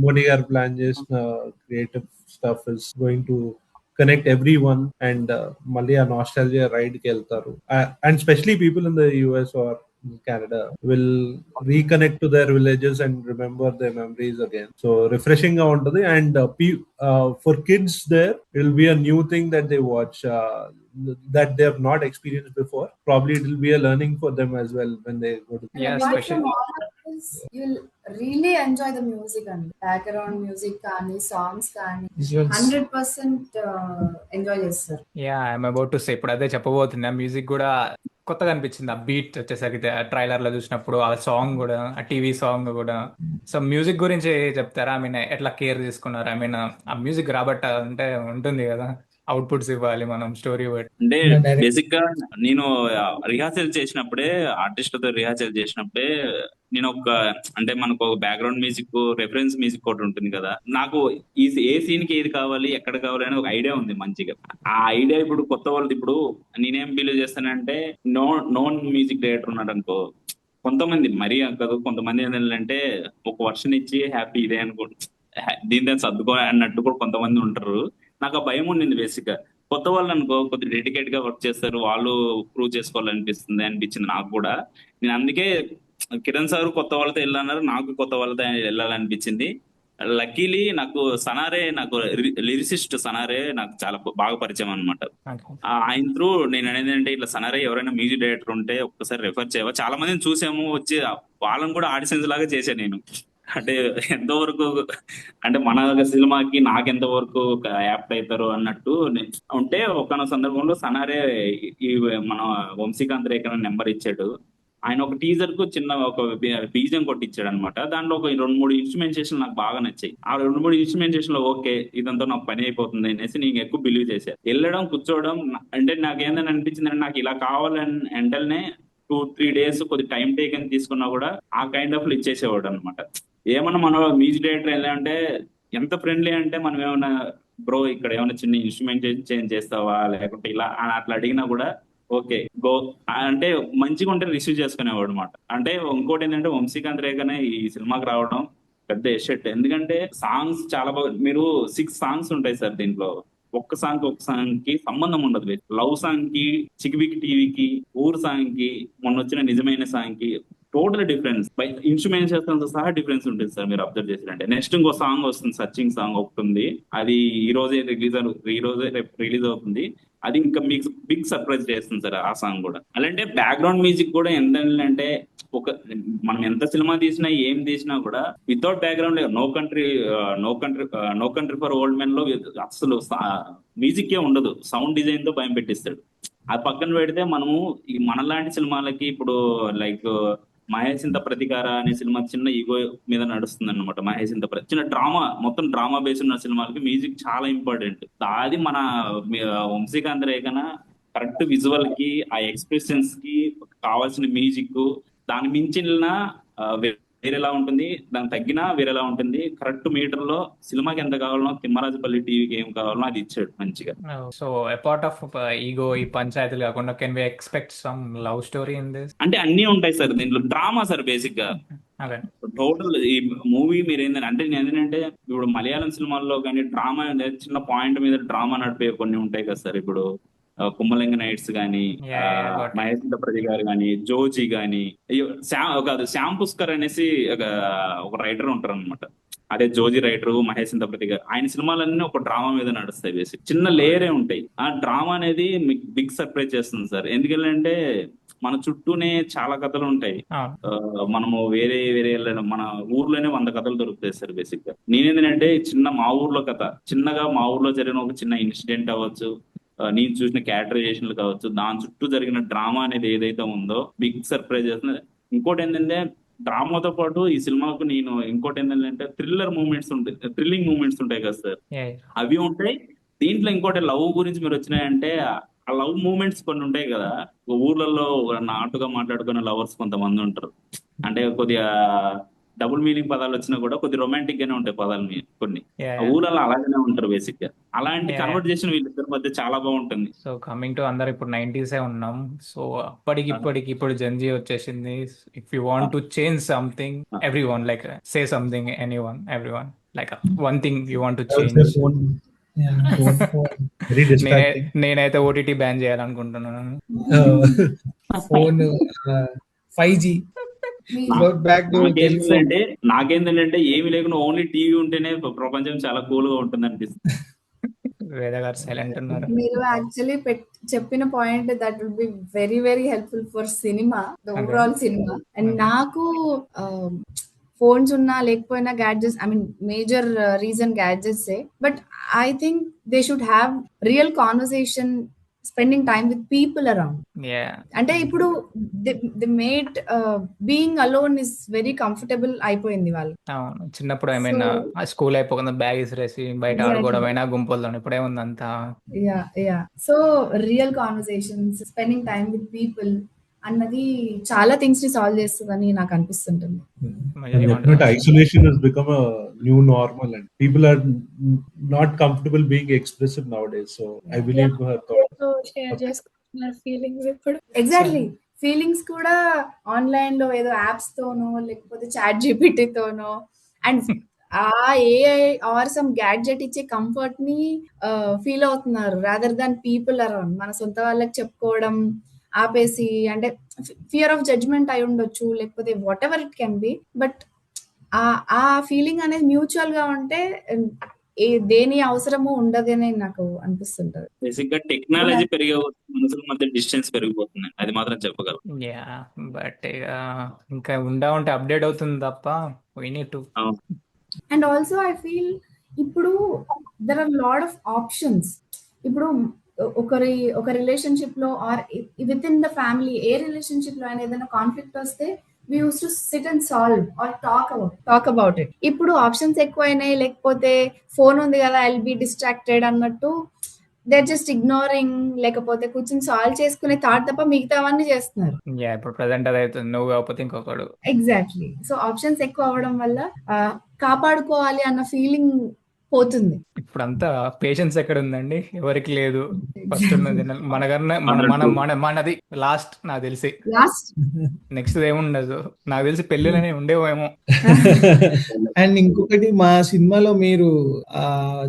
Moni gar plan chesina creative stuff is going to connect everyone and malli a nostalgia ride ki veltaru. And especially people in the US or Canada will reconnect to their villages and remember their memories again. So refreshing ga untadi. And for kids there, it will be a new thing that they watch that they have not experienced before. Probably it will be a learning for them as well when they go to especially you'll really enjoy the music and background music కానీ songs కానీ 100% enjoy చేస్తారు. I'm about to say ఇప్పుడు అదే చెప్పబోతున్నా. Music కూడా కొత్తగా అనిపించింది. ఆ beat వచ్చేసరికి ట్రైలర్ లో చూసినప్పుడు, ఆ సాంగ్ కూడా, ఆ టీవీ సాంగ్ కూడా. సో మ్యూజిక్ గురించి చెప్తారా? ఐ మీన్ ఎట్లా కేర్ తీసుకున్నారు? ఐ మీన్ ఆ మ్యూజిక్ రాబట్ట అంటే ఉంటుంది కదా, అవుట్పుట్స్ ఇవ్వాలి మనం స్టోరీ బట్టి. అంటే బేసిక్ గా నేను రిహార్సల్ చేసినప్పుడే, ఆర్టిస్ట్లతో రిహార్సల్ చేసినప్పుడే నేను అంటే మనకు ఒక బ్యాక్గ్రౌండ్ మ్యూజిక్, రెఫరెన్స్ మ్యూజిక్ ఒకటి ఉంటుంది కదా. నాకు ఏ సీన్ కి ఏది కావాలి, ఎక్కడ కావాలి అనే ఒక ఐడియా ఉంది మంచిగా. ఆ ఐడియా ఇప్పుడు కొత్త వాళ్ళది. ఇప్పుడు నేనేం బిలీవ్ చేస్తానంటే, నోన్ మ్యూజిక్ డైరెక్టర్ ఉన్నాడు అనుకో, కొంతమంది మరీ కాదు, కొంతమంది ఏంటంటే ఒక వర్షన్ ఇచ్చి హ్యాపీ ఇదే అనుకో, దీని సర్దుకో అన్నట్టు కూడా కొంతమంది ఉంటారు. నాకు ఆ భయం ఉండింది బేసిక్ గా. కొత్త వాళ్ళు అనుకో కొద్దిగా డెడికేట్ గా వర్క్ చేస్తారు, వాళ్ళు ప్రూవ్ అనిపించింది నాకు కూడా. నేను అందుకే కిరణ్ సార్ కొత్త వాళ్ళతో వెళ్ళన్నారు, నాకు కొత్త వాళ్ళతో వెళ్ళాలనిపించింది. లక్కీలీ నాకు సనారే, నాకు లిరిసిస్ట్ సనారే నాకు చాలా బాగా పరిచయం అనమాట. ఆయన త్రూ నేను అనేది అంటే, ఇట్లా సనారే ఎవరైనా మ్యూజిక్ డైరెక్టర్ ఉంటే ఒక్కసారి రెఫర్ చేయవా. చాలా మందిని చూసాము, వచ్చి వాళ్ళని కూడా ఆడిషన్స్ లాగా చేశాను నేను. అంటే ఎంతవరకు అంటే మన సినిమాకి నాకెంత వరకు యాప్ట్ అవుతారు అన్నట్టు ఉంటే, ఒక సందర్భంలో సనారే ఈ మన వంశీకాంత్ రేఖ నెంబర్ ఇచ్చాడు. ఆయన ఒక టీజర్ కు చిన్న ఒక బీజం కొట్టించాడు అనమాట. దాంట్లో ఒక 2-3 ఇన్స్ట్రుమెంటేషన్ నాకు బాగా నచ్చాయి. ఆ 2-3 ఇన్స్ట్రుమెంటేషన్ లో ఓకే ఇదంతా నాకు పని అయిపోతుంది అనేసి నేను ఎక్కువ బిలీవ్ చేశాను. వెళ్ళడం, కూర్చోవడం, అంటే నాకు ఏందని అనిపించింది అంటే, నాకు ఇలా కావాలని వెంటనే 2-3 days కొద్ది టైం టేకన్ తీసుకున్నా కూడా ఆ కైండ్ ఆఫ్ ఇచ్చేసేవాడు అనమాట. ఏమన్నా మన మ్యూజిక్ డైరెక్టర్ ఎలా అంటే ఎంత ఫ్రెండ్లీ అంటే, మనం ఏమైనా బ్రో ఇక్కడ ఏమైనా చిన్న ఇన్స్ట్రుమెంట్ చేంజ్ చేస్తావా లేకుంటే ఇలా అట్లా అడిగినా కూడా ఓకే గో అంటే మంచిగా ఉంటే రిసీవ్ చేసుకునేవాడు అనమాట. అంటే ఇంకోటి ఏంటంటే, వంశీకాంత్ రేఖనే ఈ సినిమాకి రావడం పెద్ద ఎసెట్. ఎందుకంటే సాంగ్స్ చాలా బాగా, మీరు 6 songs ఉంటాయి సార్ దీంట్లో. ఒక్క సాంగ్ కి సంబంధం ఉండదు. లవ్ సాంగ్ కి, చికిబికి టీవీకి, ఊరు సాంగ్ కి, మొన్న వచ్చిన నిజమైన సాంగ్ కి టోటల్ డిఫరెన్స్. ఇన్స్ట్రుమెంట్ చేస్తాంతో సహా డిఫరెన్స్ ఉంటుంది సార్, మీరు అబ్జర్వ్ చేసినట్టే. నెక్స్ట్ ఇంకో సాంగ్ వస్తుంది, సర్చింగ్ సాంగ్ ఒకటి ఉంది. అది ఈ రోజే రిలీజ్ అవుతుంది. అది ఇంకా మీకు బిగ్ సర్ప్రైజ్ చేస్తుంది సార్ ఆ సాంగ్ కూడా. అలాంటే బ్యాక్గ్రౌండ్ మ్యూజిక్ కూడా ఎంత ఒక మనం ఎంత సినిమా తీసినా ఏం తీసినా కూడా without background no country for old men లో అసలు మ్యూజిక్ ఏ ఉండదు. సౌండ్ డిజైన్ తో భయం పెట్టిస్తాడు. అది పక్కన పెడితే మనము మనలాంటి సినిమాలకి ఇప్పుడు లైక్ మహేష్ ఇంత ప్రతీకార అనే సినిమా చిన్న ఈగో మీద నడుస్తుంది అనమాట. మహేష్ ఇంత చిన్న డ్రామా, మొత్తం డ్రామా బేస్ ఉన్న సినిమాలకి మ్యూజిక్ చాలా ఇంపార్టెంట్. అది మన వంశీకాంత్ రేఖన కరెక్ట్ విజువల్ కి, ఆ ఎక్స్ప్రెషన్స్ కి కావాల్సిన మ్యూజిక్, దాని మించిన వేరేలా ఉంటుంది, దానికి తగ్గినా వేరేలా ఉంటుంది. కరెక్ట్ మీటర్ లో సినిమాకి ఎంత కావాలనో, తిమ్మరాజుపల్లి టీవీకి ఏం కావాలనో అది ఇచ్చాడు మంచిగా. సో అపార్ట్ ఆఫ్ ఈగో, ఈ పంచాయతీలు కాకుండా can we expect some love story in this? అంటే అన్ని ఉంటాయి సార్ దీంట్లో. డ్రామా సార్ బేసిక్ గా. అదే టోటల్ ఈ మూవీ మీరు ఏంటంటే, అంటే నేను ఏంటంటే ఇప్పుడు మలయాళం సినిమాల్లో కానీ డ్రామా అనేది చిన్న పాయింట్ మీద డ్రామా నడిపే కొన్ని ఉంటాయి కదా సార్. ఇప్పుడు కుమ్మలింగ నైట్స్ గానీ, got it. మహేష్ ప్రతి గారు గానీ, జోజీ గానీ, కాదు శ్యామ్ పుష్కర్ అనేసి ఒక రైటర్ ఉంటారు అనమాట. అదే జోజీ రైటర్, మహేష్ ప్రతి గారు. ఆయన సినిమాలన్నీ ఒక డ్రామా మీద నడుస్తాయి. బేసిక్ చిన్న లేయరే ఉంటాయి. ఆ డ్రామా అనేది మీకు బిగ్ సర్ప్రైజ్ చేస్తుంది సార్. ఎందుకంటే మన చుట్టూనే చాలా కథలు ఉంటాయి. మనము వేరే వేరే మన ఊర్లోనే 100 కథలు దొరుకుతాయి సార్. బేసిక్ గా నేనేంటంటే చిన్న మా ఊర్లో కథ, చిన్నగా మా ఊర్లో జరిగిన ఒక చిన్న ఇన్సిడెంట్ అవ్వచ్చు, నేను చూసిన క్యారెక్టరైజేషన్లు కావచ్చు, దాని చుట్టూ జరిగిన డ్రామా అనేది ఏదైతే ఉందో బిగ్ సర్ప్రైజ్ చేస్తుంది. ఇంకోటి ఏంటంటే డ్రామాతో పాటు ఈ సినిమాకు నేను ఇంకోటి ఏంటంటే థ్రిల్లింగ్ మూమెంట్స్ ఉంటాయి కదా సార్, అవి ఉంటాయి దీంట్లో. ఇంకోటి లవ్ గురించి మీరు వచ్చినాయంటే, ఆ లవ్ మూమెంట్స్ కొన్ని ఉంటాయి కదా, ఊర్లలో నాటుగా మాట్లాడుకునే లవర్స్ కొంతమంది ఉంటారు. అంటే కొద్దిగా డబుల్ మీనింగ్ పదాలు వచ్చినా కూడా కొద్ది రొమాంటిక్ గానే ఉంటాయి పదాలు కొన్ని. ఆ ఊళ్ళలో అలాగనే ఉంటారు బేసిక్ గా. అలాంటి కన్వర్జేషన్ వీళ్ళిద్దరి మధ్య చాలా బాగుంటుంది. సో కమింగ్ టు అందరు ఇప్పుడు 90s ఉన్నాం. సో అప్పటికి ఇప్పటికి ఇప్పుడు జెన్జీ వచ్చేసింది. If you want to change something, every one like say something, any one, every one like one thing you want to change. నేనైతే ఓటీటీ బ్యాన్ చేయాలనుకుంటున్నాను. ఫోన్ 5G నాకేంటంటే ఏమి లేకుండా ఓన్లీ టీవీ ఉంటేనే ప్రపంచం చాలా కూల్ గా ఉంటుంది అనిపిస్తుంది. వేద గారు సైలెంట్ ఉన్నారు. మీరు యాక్చువల్లీ చెప్పిన point that will be very very helpful for cinema, the overall cinema. And నాకు ఫోన్స్ ఉన్నా లేకపోయినా gadgets, I mean major reason gadgets, but I think they should have real conversation, spending time with people around. అంటే ఇప్పుడు the made being alone is very comfortable అయిపోయింది వాళ్ళు. చిన్నప్పుడు ఏమైనా school అయిపోకుండా బ్యాగ్ ఇసిరేసి బయట ఆడుకోవడమైనా గుంపుల్లో, ఇప్పుడే ఉందంతా. So real conversations, spending time with people అన్నది చాలా థింగ్స్ ని సాల్వ్ చేస్తుందని నాకు అనిపిస్తుంటుంది. Isolation has become a new normal and people are not comfortable being expressive nowadays. So I believe her thought. Share చేసుకుంటున్నారు ఫీలింగ్స్ ఇప్పుడు. ఎగ్జాక్ట్లీ. ఫీలింగ్స్ కూడా online లో ఏదో యాప్స్ తోనో లేకపోతే చాట్ జీపీటీ తోనో, అండ్ ఆ ఏఐ ఆర్ సమ్ గ్యాడ్జెట్ ఇచ్చే comfort ని feel అవుతున్నారు రాదర్ దాన్ పీపుల్ అరౌండ్. మన సొంత వాళ్ళకి చెప్పుకోవడం ఆపేసి, అంటే ఫియర్ ఆఫ్ జడ్జ్మెంట్ అయి ఉండొచ్చు, లేకపోతే what ever it can be, but ఆ ఫీలింగ్ అనేది మ్యూచువల్ గా ఉంటే దేని అవసరము ఉండదని నాకు అనిపిస్తుంటది. బేసిక్ గా టెక్నాలజీ పెరిగే మనుషుల మధ్య డిస్టెన్స్ పెరిగిపోతుంది, అది మాత్రం చెప్పగలం. బట్ ఇంకా ఉంటే అప్డేట్ అవుతుంది తప్ప we need to. And also I feel ఇప్పుడు there are lot of options. ఇప్పుడు ఒక రిలేషన్షిప్ లో or with in the family, ఏ రిలేషన్షిప్ లో అయినా ఏదైనా కాన్ఫ్లిక్ట్ వస్తే we used to sit and solve or talk about it. ఇప్పుడు ఆప్షన్స్ ఎక్కువైనాయి, లేకపోతే ఫోన్ ఉంది కదా ఐల్ బి డిస్ట్రాక్టెడ్ అన్నట్టు దే జస్ట్ ఇగ్నోరింగ్, లేకపోతే కూర్చొని సాల్వ్ చేసుకునే థాట్ తప్ప మిగతావన్నీ చేస్తున్నారు. ఇప్పుడు ప్రెసెంట్ అది అవుతుంది, నువ్వు కాకపోతే ఇంకొకడు. ఎగ్జాక్ట్లీ. సో ఆప్షన్స్ ఎక్కువ అవ్వడం వల్ల కాపాడుకోవాలి అన్న ఫీలింగ్ పోతుంది. ఇప్పుడంతా పేషెన్స్ ఎక్కడ ఉందండి, ఎవరికి లేదు. ఫస్ట్ ఉన్నది మనది లాస్ట్, నాకు తెలిసి నెక్స్ట్ ఏముండదు. నాకు తెలిసి పెళ్లిలోనే ఉండేవేమో. అండ్ ఇంకొకటి, మా సినిమాలో మీరు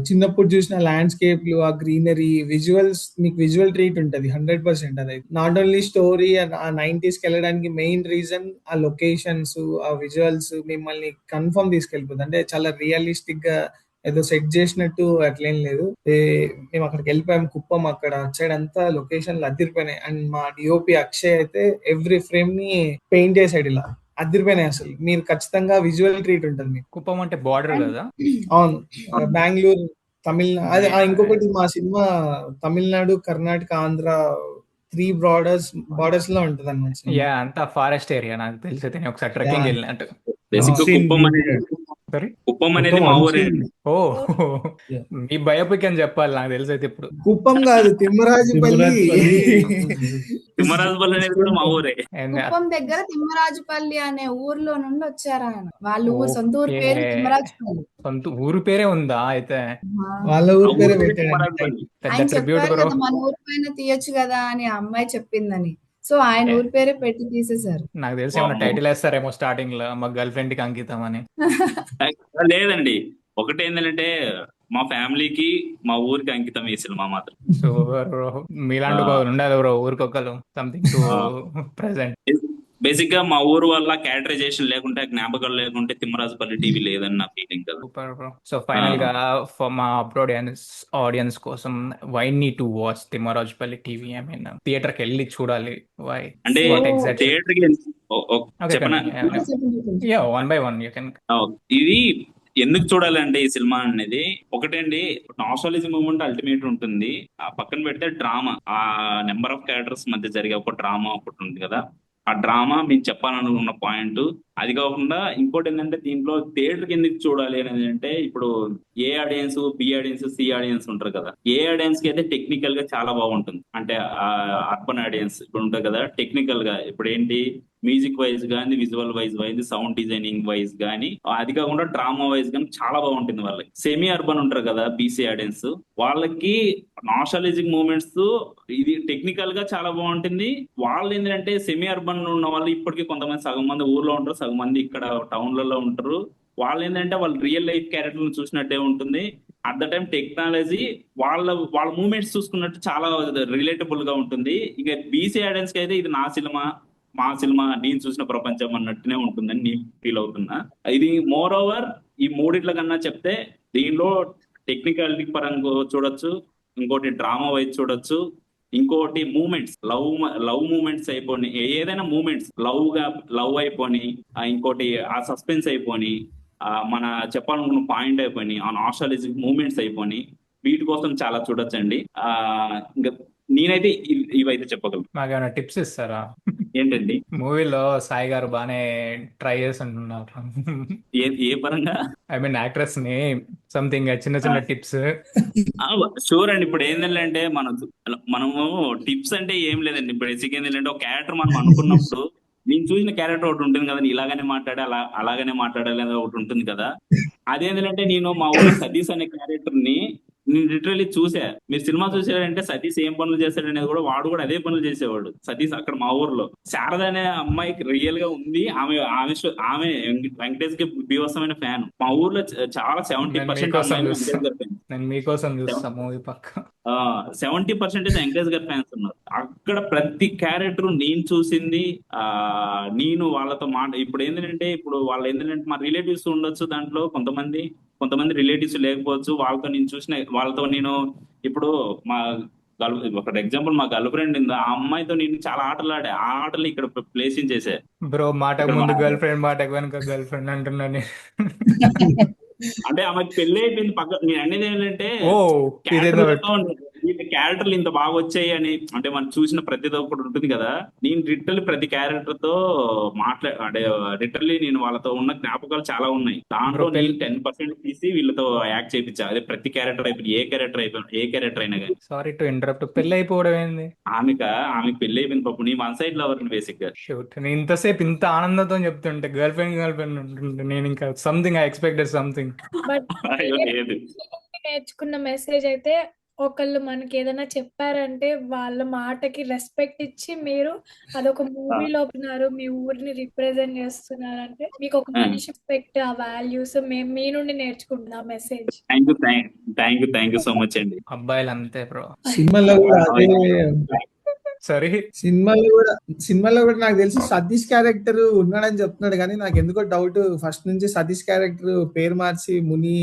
చిన్నప్పుడు చూసిన ల్యాండ్స్కేప్లు, ఆ గ్రీనరీ, విజువల్స్, మీకు విజువల్ ట్రీట్ ఉంటది 100%. అది నాట్ ఓన్లీ స్టోరీ, ఆ 90s కి వెళ్ళడానికి మెయిన్ రీజన్ ఆ లొకేషన్స్, ఆ విజువల్స్ మిమ్మల్ని కన్ఫర్మ్ తీసుకెళ్ళిపోతుంది. అంటే చాలా రియలిస్టిక్ గా ఏదో సెట్ చేసినట్టు అట్లేం లేదు. మేము అక్కడికి వెళ్ళిపోయాం, కుప్పం, అక్కడ సైడ్ అంతా లొకేషన్లు అదిరిపోయినాయి. అండ్ మా డిఓపి అక్షయ్ అయితే ఎవ్రీ ఫ్రేమ్ ని పెయింట్ చేసాడు, ఇలా అదిరిపోయినాయి. అసలు మీరు ఖచ్చితంగా విజువల్ ట్రీట్ ఉంటుంది మీకు. కుప్పం అంటే బార్డర్ కదా? అవును, బెంగళూరు, తమిళనాడు. అది ఇంకొకటి, మా సినిమా తమిళనాడు, కర్ణాటక, ఆంధ్ర 3 బార్డర్స్ లో ఉంటది అన్నమాట. అంతా ఫారెస్ట్ ఏరియా నాకు తెలిసి. ఒకసారి ట్రెక్కింగ్ వెళ్ళినట్టు. సరే కుప్పం అనేది కుప్పం మా అంచు. ఊరే అండి. ఓ Yeah. మీ బయోపిక్ అని చెప్పాలి నాకు తెలిసి అయితే ఇప్పుడు. కుప్పం కాదు, తిమ్మరాజుపల్లి. తిమ్మరాజుపల్లి అనేది కూడా మా ఊరే. కుప్పం దగ్గర తిమ్మరాజుపల్లి అనే ఊర్లో నుండి వచ్చారు ఆయన. వాళ్ళ ఊరు సొంత ఊరు పేరు ఓకే. తిమ్మరాజుపల్లి. సొంత ఊరు పేరే ఉందా అయితే? వాళ్ళ ఆ ఊరు ఊరు పేరే పేరు పెట్టాడు. తిమ్మరాజుపల్లి. పెద్ద ఆయన ట్రిబ్యూట్ చెప్పారు బ్రో. కదా మన ఊరి పైన తీయొచ్చు కదా అని ఆ అమ్మాయి చెప్పిందని. సో ఆయన ఊరి పేరే పెట్టి తీసేశారు. నాకు తెలిసి ఏమైనా టైటిల్ వేస్తారేమో స్టార్టింగ్ లో, మా గర్ల్ ఫ్రెండ్ కి అంకితం అని. లేదండి, ఒకటి ఏంటంటే మా ఫ్యామిలీకి మా ఊరికి అంకితం ఈ సినిమా మాత్రం. సో బ్రో మీలాంటి ఒకరు ఉండాలి బ్రో, ఊరికొకరు సంథింగ్ టు ప్రెసెంట్. బేసిక్ గా మా ఊరు వల్ల క్యారెక్టరైజేషన్ లేకుంటే, జ్ఞాపకాలు లేకుంటే తిమ్మరాజుపల్లి టీవీ లేదని నా ఫీలింగ్ కదా. Super bro. సో ఫైనల్ గా ఫర్ మా అబ్రాడ్ ఆడియన్స్ కోసం, why need to watch Thimmarajupalli TV? I mean theatre కి వెళ్ళి చూడాలి. వై? అంటే వాట్ ఎగ్జాక్ట్? థియేటర్ కి చెప్పనా? Yeah, one by one you can. ఇది ఎందుకు చూడాలంటే ఈ సినిమా అనేది ఒకటండి, నాస్టాలజీ మూమెంట్ అల్టిమేట్ ఉంటుంది. ఆ పక్కన పెడితే డ్రామా, ఆ నెంబర్ ఆఫ్ క్యారెక్టర్స్ మధ్య జరిగే ఒక డ్రామా ఒకటి ఉంది కదా, ఆ డ్రామా మీకు చెప్పాలనుకున్న పాయింట్. అది కాకుండా ఇంకోటి ఏంటంటే, దీంట్లో థియేటర్ ఎందుకు చూడాలి అనేది అంటే, ఇప్పుడు A audience, B audience, C audience ఉంటారు కదా. ఏ ఆడియన్స్ కి అయితే టెక్నికల్ గా చాలా బాగుంటుంది. అంటే అర్బన్ ఆడియన్స్ ఇప్పుడు ఉంటుంది కదా, టెక్నికల్ గా ఇప్పుడు ఏంటి, మ్యూజిక్ వైజ్ కానీ, visual wise sound designing wise కానీ, అది కాకుండా డ్రామా వైజ్ కానీ చాలా బాగుంటుంది వాళ్ళకి. సెమీ అర్బన్ ఉంటారు కదా బీసీ ఆడియన్స్, వాళ్ళకి నాస్టాలజిక్ మూమెంట్స్ ఇది టెక్నికల్ గా చాలా బాగుంటుంది. వాళ్ళు ఏంటంటే సెమీ అర్బన్ ఉన్న వాళ్ళు ఇప్పటికీ కొంతమంది సగం మంది ఊర్లో ఉంటారు, సగం మంది ఇక్కడ టౌన్లలో ఉంటారు. వాళ్ళు ఏంటంటే వాళ్ళు రియల్ లైఫ్ క్యారెక్టర్ చూసినట్టే ఉంటుంది. అట్ ద టైం టెక్నాలజీ వాళ్ళ మూమెంట్స్ చూసుకున్నట్టు చాలా రిలేటబుల్ గా ఉంటుంది. ఇక బీసీ ఆడియన్స్ కి అయితే ఇది నా సినిమా, మా సినిమా, నేను చూసిన ప్రపంచం అన్నట్టునే ఉంటుందని నేను ఫీల్ అవుతున్నా. ఇది మోర్ ఓవర్ ఈ మూడిట్ల కన్నా చెప్తే, దీనిలో టెక్నికాలిటీ పరంగా చూడొచ్చు, ఇంకోటి డ్రామా వైజ్ చూడొచ్చు, ఇంకోటి మూమెంట్స్, లవ్ మూమెంట్స్ అయిపోయి, ఏదైనా మూమెంట్స్ లవ్ అయిపోయి, ఇంకోటి ఆ సస్పెన్స్ అయిపోయి, మన చెప్పాలనుకున్న పాయింట్ అయిపోయి, ఆ నాస్టాలజిక్ మూమెంట్స్ అయిపోయి, వీటి కోసం చాలా చూడొచ్చండి. ఇంకా నేనైతే ఇవైతే చెప్పగలను. మాకేమైనా టిప్స్ ఇస్తారా? ఏంటండి? మూవీలో సాయి గారు బాగానే ట్రై చేసి అంటున్నారు. ఏ పరంగా? ఐ మీన్ యాక్ట్రెస్ ని సంథింగ్ చిన్న చిన్న టిప్స్. షూర్ అండి. ఇప్పుడు ఏంటంటే మనము టిప్స్ అంటే ఏం లేదండి. ఇప్పుడు బేసిక్ ఏంటంటే, ఒక క్యారెక్టర్ మనం అనుకున్నప్పుడు, నేను చూసిన క్యారెక్టర్ ఒకటి ఉంటుంది కదా, ఇలాగనే మాట్లాడే అలాగనే మాట్లాడాలి అనేది ఒకటి ఉంటుంది కదా. అదేంటంటే, నేను మా ఊళ్ళో సతీష్ అనే క్యారెక్టర్ ని నేను లిటరల్లీ చూసా. మీరు సినిమా చూసారంటే సతీష్ ఏం పనులు చేశాడు అనేది కూడా, వాడు కూడా అదే పనులు చేసేవాడు సతీష్ అక్కడ మా ఊర్లో. శారద అనే అమ్మాయికి రియల్ గా ఉంది, ఆమె వెంకటేష్ కి బీభత్సమైన ఫ్యాన్ మా ఊర్లో. చాలా 70% నేను మీకోసం చూస్తా మూవీ పక్క. 70% వెంకటేష్ గారి ఫ్యాన్స్ ఉన్నారు అక్కడ. ప్రతి క్యారెక్టర్ నేను చూసింది, నేను వాళ్ళతో ఇప్పుడు ఏంటంటే, ఇప్పుడు వాళ్ళు ఏంటంటే మా రిలేటివ్స్ ఉండొచ్చు దాంట్లో, కొంతమంది రిలేటివ్స్ లేకపోవచ్చు. వాళ్ళతో నేను ఇప్పుడు ఒక ఎగ్జాంపుల్, మా గర్ల్ ఫ్రెండ్ ఉంది, ఆ అమ్మాయితో నేను చాలా ఆటలు ఆడే, ఆ ఆటలు ఇక్కడ ప్లేసింగ్ చేసే. బ్రో మాటకు ముందు గర్ల్ ఫ్రెండ్, మాటకు వెనుక గర్ల్ ఫ్రెండ్ అంటున్నాను. అంటే ఆమెకు పెళ్లి అయిపోయింది పక్క. నేను అనేది ఏంటంటే, క్యారెక్టర్లు ఇంత బాగా వచ్చాయి అని అంటే, మనం చూసిన ప్రతి ఒక్కటి ఉంటుంది కదా. నేను లిటరల్లీ ప్రతి క్యారెక్టర్ తో అంటే లిటరల్లీ నేను వాళ్ళతో ఉన్న జ్ఞాపకాలు చాలా ఉన్నాయి. దాంట్లో నేను 10% తీసి వీళ్ళతో యాక్ట్ చేయించా. అదే ప్రతి క్యారెక్టర్ అయిపోయింది, ఏ క్యారెక్టర్ అయినా కానీ. సారీ టు ఇంటరప్ట్, పెళ్లి అయిపోవడం ఏంది? ఆమెకు పెళ్లి అయిపోయింది పాపం. నీ వన్ సైడ్ లవర్ బేసిక్ గా. నేను ఇంతసేపు ఇంత ఆనందంతో చెప్తుంటే గర్ల్ ఫ్రెండ్ ఉంటుంటే, నేను ఇంకా something I expected something. But నేర్చుకున్న మెసేజ్ అయితే, ఒకళ్ళు మనకి ఏదైనా చెప్పారంటే వాళ్ళ మాటకి రెస్పెక్ట్ ఇచ్చి, మీరు అదొక మూవీలో ఉన్నారు, మీ ఊరిని రిప్రజెంట్ చేస్తున్నారంటే, మీకు ఒక మనిషి రెస్పెక్ట్, ఆ వాల్యూస్ మేము మీ నుండి నేర్చుకుంటున్నాం message. Thank you so much అండి. అబ్బాయిలు అంతే బ్రో. సినిమాలో కూడా అదే. సరే, సినిమాలో కూడా నాకు తెలిసి సతీష్ క్యారెక్టర్ ఉన్నాడని చెప్తున్నాడు, కానీ నాకు ఎందుకో డౌట్, ఫస్ట్ నుంచి సతీష్ క్యారెక్టర్ పేరు మార్చి ముని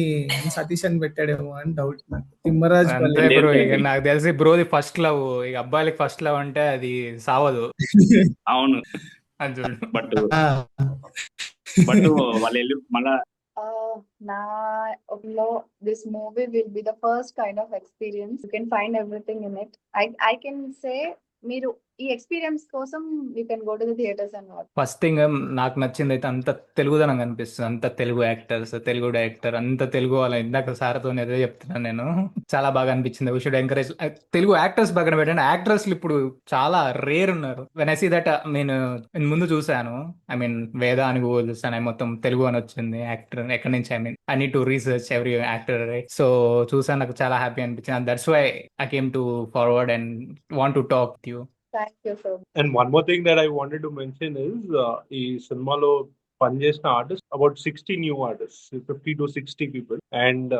సతీష్ అని పెట్టాడేమో అని డౌట్ నాకు. తిమ్మరాజ్ అంతే బ్రో. ఇక నాకు తెలిసి బ్రోది ఫస్ట్ లవ్, ఇక అబ్బాయిలకి ఫస్ట్ లవ్ అంటే అది సావదు. అవును, అది చూడు. బట్ వాళ్ళు వెళ్ళి మళ్ళా this movie will be the first kind of experience. You can find everything in it. I can say మీరు ఈ ఎక్స్పీరియన్స్ కోసం you can go to the theatres and watch. First thing నాకు నచ్చింది అయితే అంత తెలుగుదనం కనిపిస్తుంది, అంత తెలుగు యాక్టర్స్, తెలుగు డైరెక్టర్, అంత తెలుగు వాళ్ళ. ఇందాక సార్తో అదే చెప్తున్నాను నేను, చాలా బాగా అనిపించింది. We should encourage Telugu actors. పక్కన పెట్టండి, యాక్టర్స్ ఇప్పుడు చాలా రేర్ ఉన్నారు. వెన్ ఐ సీ దట్, నేను ముందు చూసాను, ఐ మీన్ వేద అని గూగుల్ చూసాను, మొత్తం తెలుగు అని వచ్చింది యాక్టర్ ఎక్కడి నుంచి. I need to research every actor, so చూసాను, నాకు చాలా హ్యాపీ అనిపించింది. That's why I came to forward and want to talk to you. Thank you so much. And one more thing that I wanted to mention is ఈ సినిమాలో పనిచేసిన artist about 60 new artist, 50 to 60 people, and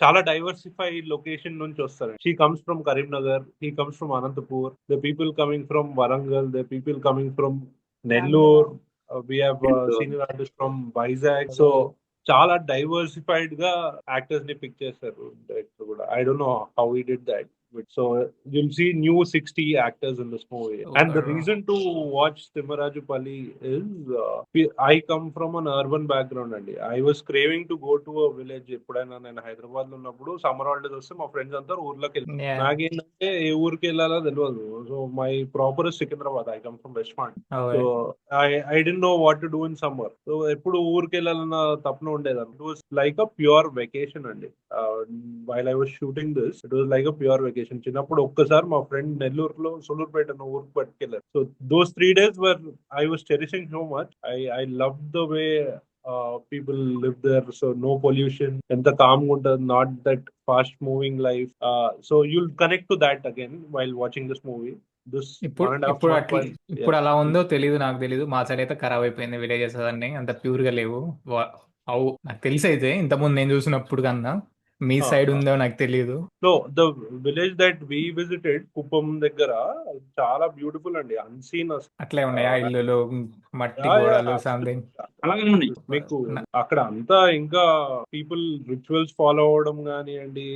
చాలా diversified location నుంచి వస్తారు. She comes from Karimnagar, he comes from Anantapur, the people coming from Warangal, the people coming from Nellore, we have senior artists from Vizag. So చాలా diversified గా actors ని pick చేశారు director కూడా. I don't know how he did that. So you'll see new 60 actors in this movie. And the reason to watch Timmarajupalli is I come from an urban background అండి. I was craving to go to a village. ఎప్పుడైనా నేను హైదరాబాద్ లో ఉన్నప్పుడు summer holidays వస్తే మా friends అంతా ఊర్లోకి వెళ్తారు. నాకేంటంటే ఏ ఊరికి వెళ్ళాలో తెలియదు. So my proper Secunderabad. I come from west point. So I didn't know what to do in summer. So ఎప్పుడు ఊరికి వెళ్ళాలన్న తప్పన ఉండేదాన్ని. It was like a pure vacation అండి. While I was shooting this, it was like a pure vacation. చిన్నప్పుడు ఒక్కసారి మా friend నెల్లూరులో సొలూరుపేట అన్న ఊరికి పట్టుకెళ్ళారు. So those 3 days were I was cherishing so much. I loved the way people live there. So no pollution, ఎంత calm ఉంటుంది, not that fast moving life. So you'll connect to that again while watching this movie. ఇప్పుడు అలా ఉందో తెలియదు, నాకు తెలియదు. మా side అయితే ఖరాబ్ అయిపోయింది విలేజెస్ అన్ని, అంత ప్యూర్ గా లేవు. నాకు తెలిసి అయితే ఇంతకుముందు నేను చూసినప్పుడు కన్నా మీ సైడ్ ఉందో నాకు తెలియదు. So the village that we visited, Kuppam దగ్గర, చాలా బ్యూటిఫుల్ అండి. అన్సీన్ అట్లే ఉన్నాయా ఇల్లులు, మట్టి గోడలు, సంథింగ్ అలాగే ఉన్నాయి మీకు అక్కడ అంతా. ఇంకా పీపుల్ రిచువల్స్ ఫాలో అవడం కానివ్వండి,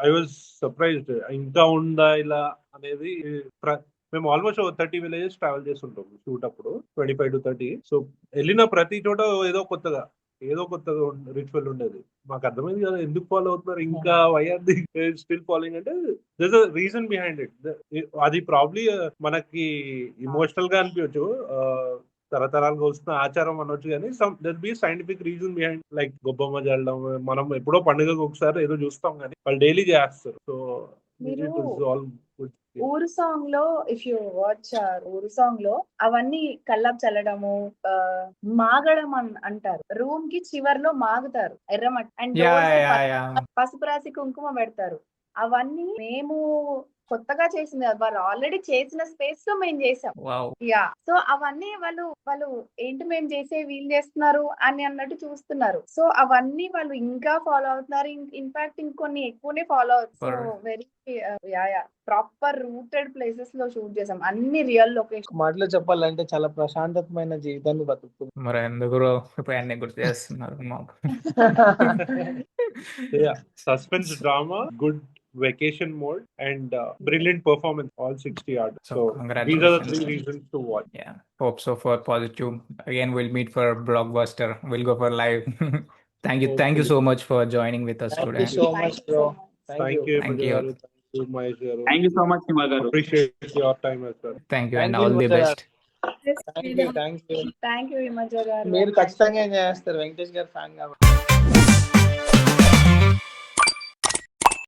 ఐ వాజ్ సర్ప్రైజ్డ్ ఇంకా ఉందా ఇలా అనేది. మేము ఆల్మోస్ట్ 30 విలేజెస్ ట్రావెల్ చేస్తుంటాం షూట్ అప్పుడు, 25 to 30. సో వెళ్ళిన ప్రతి చోట ఏదో కొత్తగా రిచువల్ ఉండేది. మాకు అర్థమైంది కదా ఎందుకు ఫాలో అవుతున్నారు ఇంకా, why are they still following అంటే there is a reason behind it. అది ప్రాబ్లీ మనకి ఇమోషనల్ గా అనిపించచ్చు, తరతరాలుగా వస్తున్న ఆచారం అనొచ్చు, కానీ there be scientific reason behind. Like గొబ్బమ్మ జల్లడం, మనం ఎప్పుడో పండుగకు ఒకసారి ఏదో చూస్తాం కానీ వాళ్ళు డైలీ చేస్తారు. సో ఊరు సాంగ్ లో, ఇఫ్ యూ వాచ్ ఊరు సాంగ్ లో, అవన్నీ కల్లాపు చల్లడము, మాగడం అంటారు. రూమ్ కి చివర్లో మాగుతారు ఎర్రమట్టి, అండ్ పసుపు రాసి కుంకుమ పెడతారు. అవన్నీ మేము కొత్తగా చేసింది, వాళ్ళు ఆల్రెడీ చేసిన స్పేస్ లో మేము చేసాం. యా, సో అవన్నీ వాళ్ళు ఏంటి మేము చేసే వీళ్ళు చేస్తున్నారు అని అన్నట్టు చూస్తున్నారు. సో అవన్నీ వాళ్ళు ఇంకా ఫాలో అవుతున్నారు. ఇన్ఫాక్ట్ ఇంకొన్ని ఎక్కువనే ఫాలో అవుతున్నారు. So very proper rooted places లో షూట్ చేసాం, అన్ని రియల్ లొకేషన్. మాటలో చెప్పాలంటే చాలా ప్రశాంతమైన జీవితాన్ని బతుకుతుంది. మరి ఎందుకు అన్ని గుర్తు చేస్తున్నారు మాకు? Suspense drama, good vacation mode, and brilliant performance, all 60 artists. So these are the 3 reasons to watch. Yeah, hope so for positive. Again, we'll meet for blockbuster, we'll go for live. Thank you so much for joining with us today. Thank you so much, bro. Thank you Thank you so much Hima garu. Appreciate your time as well. Thank you, and all the best. Thank you Himaj garu. మీరు ఖచ్చితంగా ఏం చేస్తారు, వెంకటేష్ గారు fan కాబట్టి.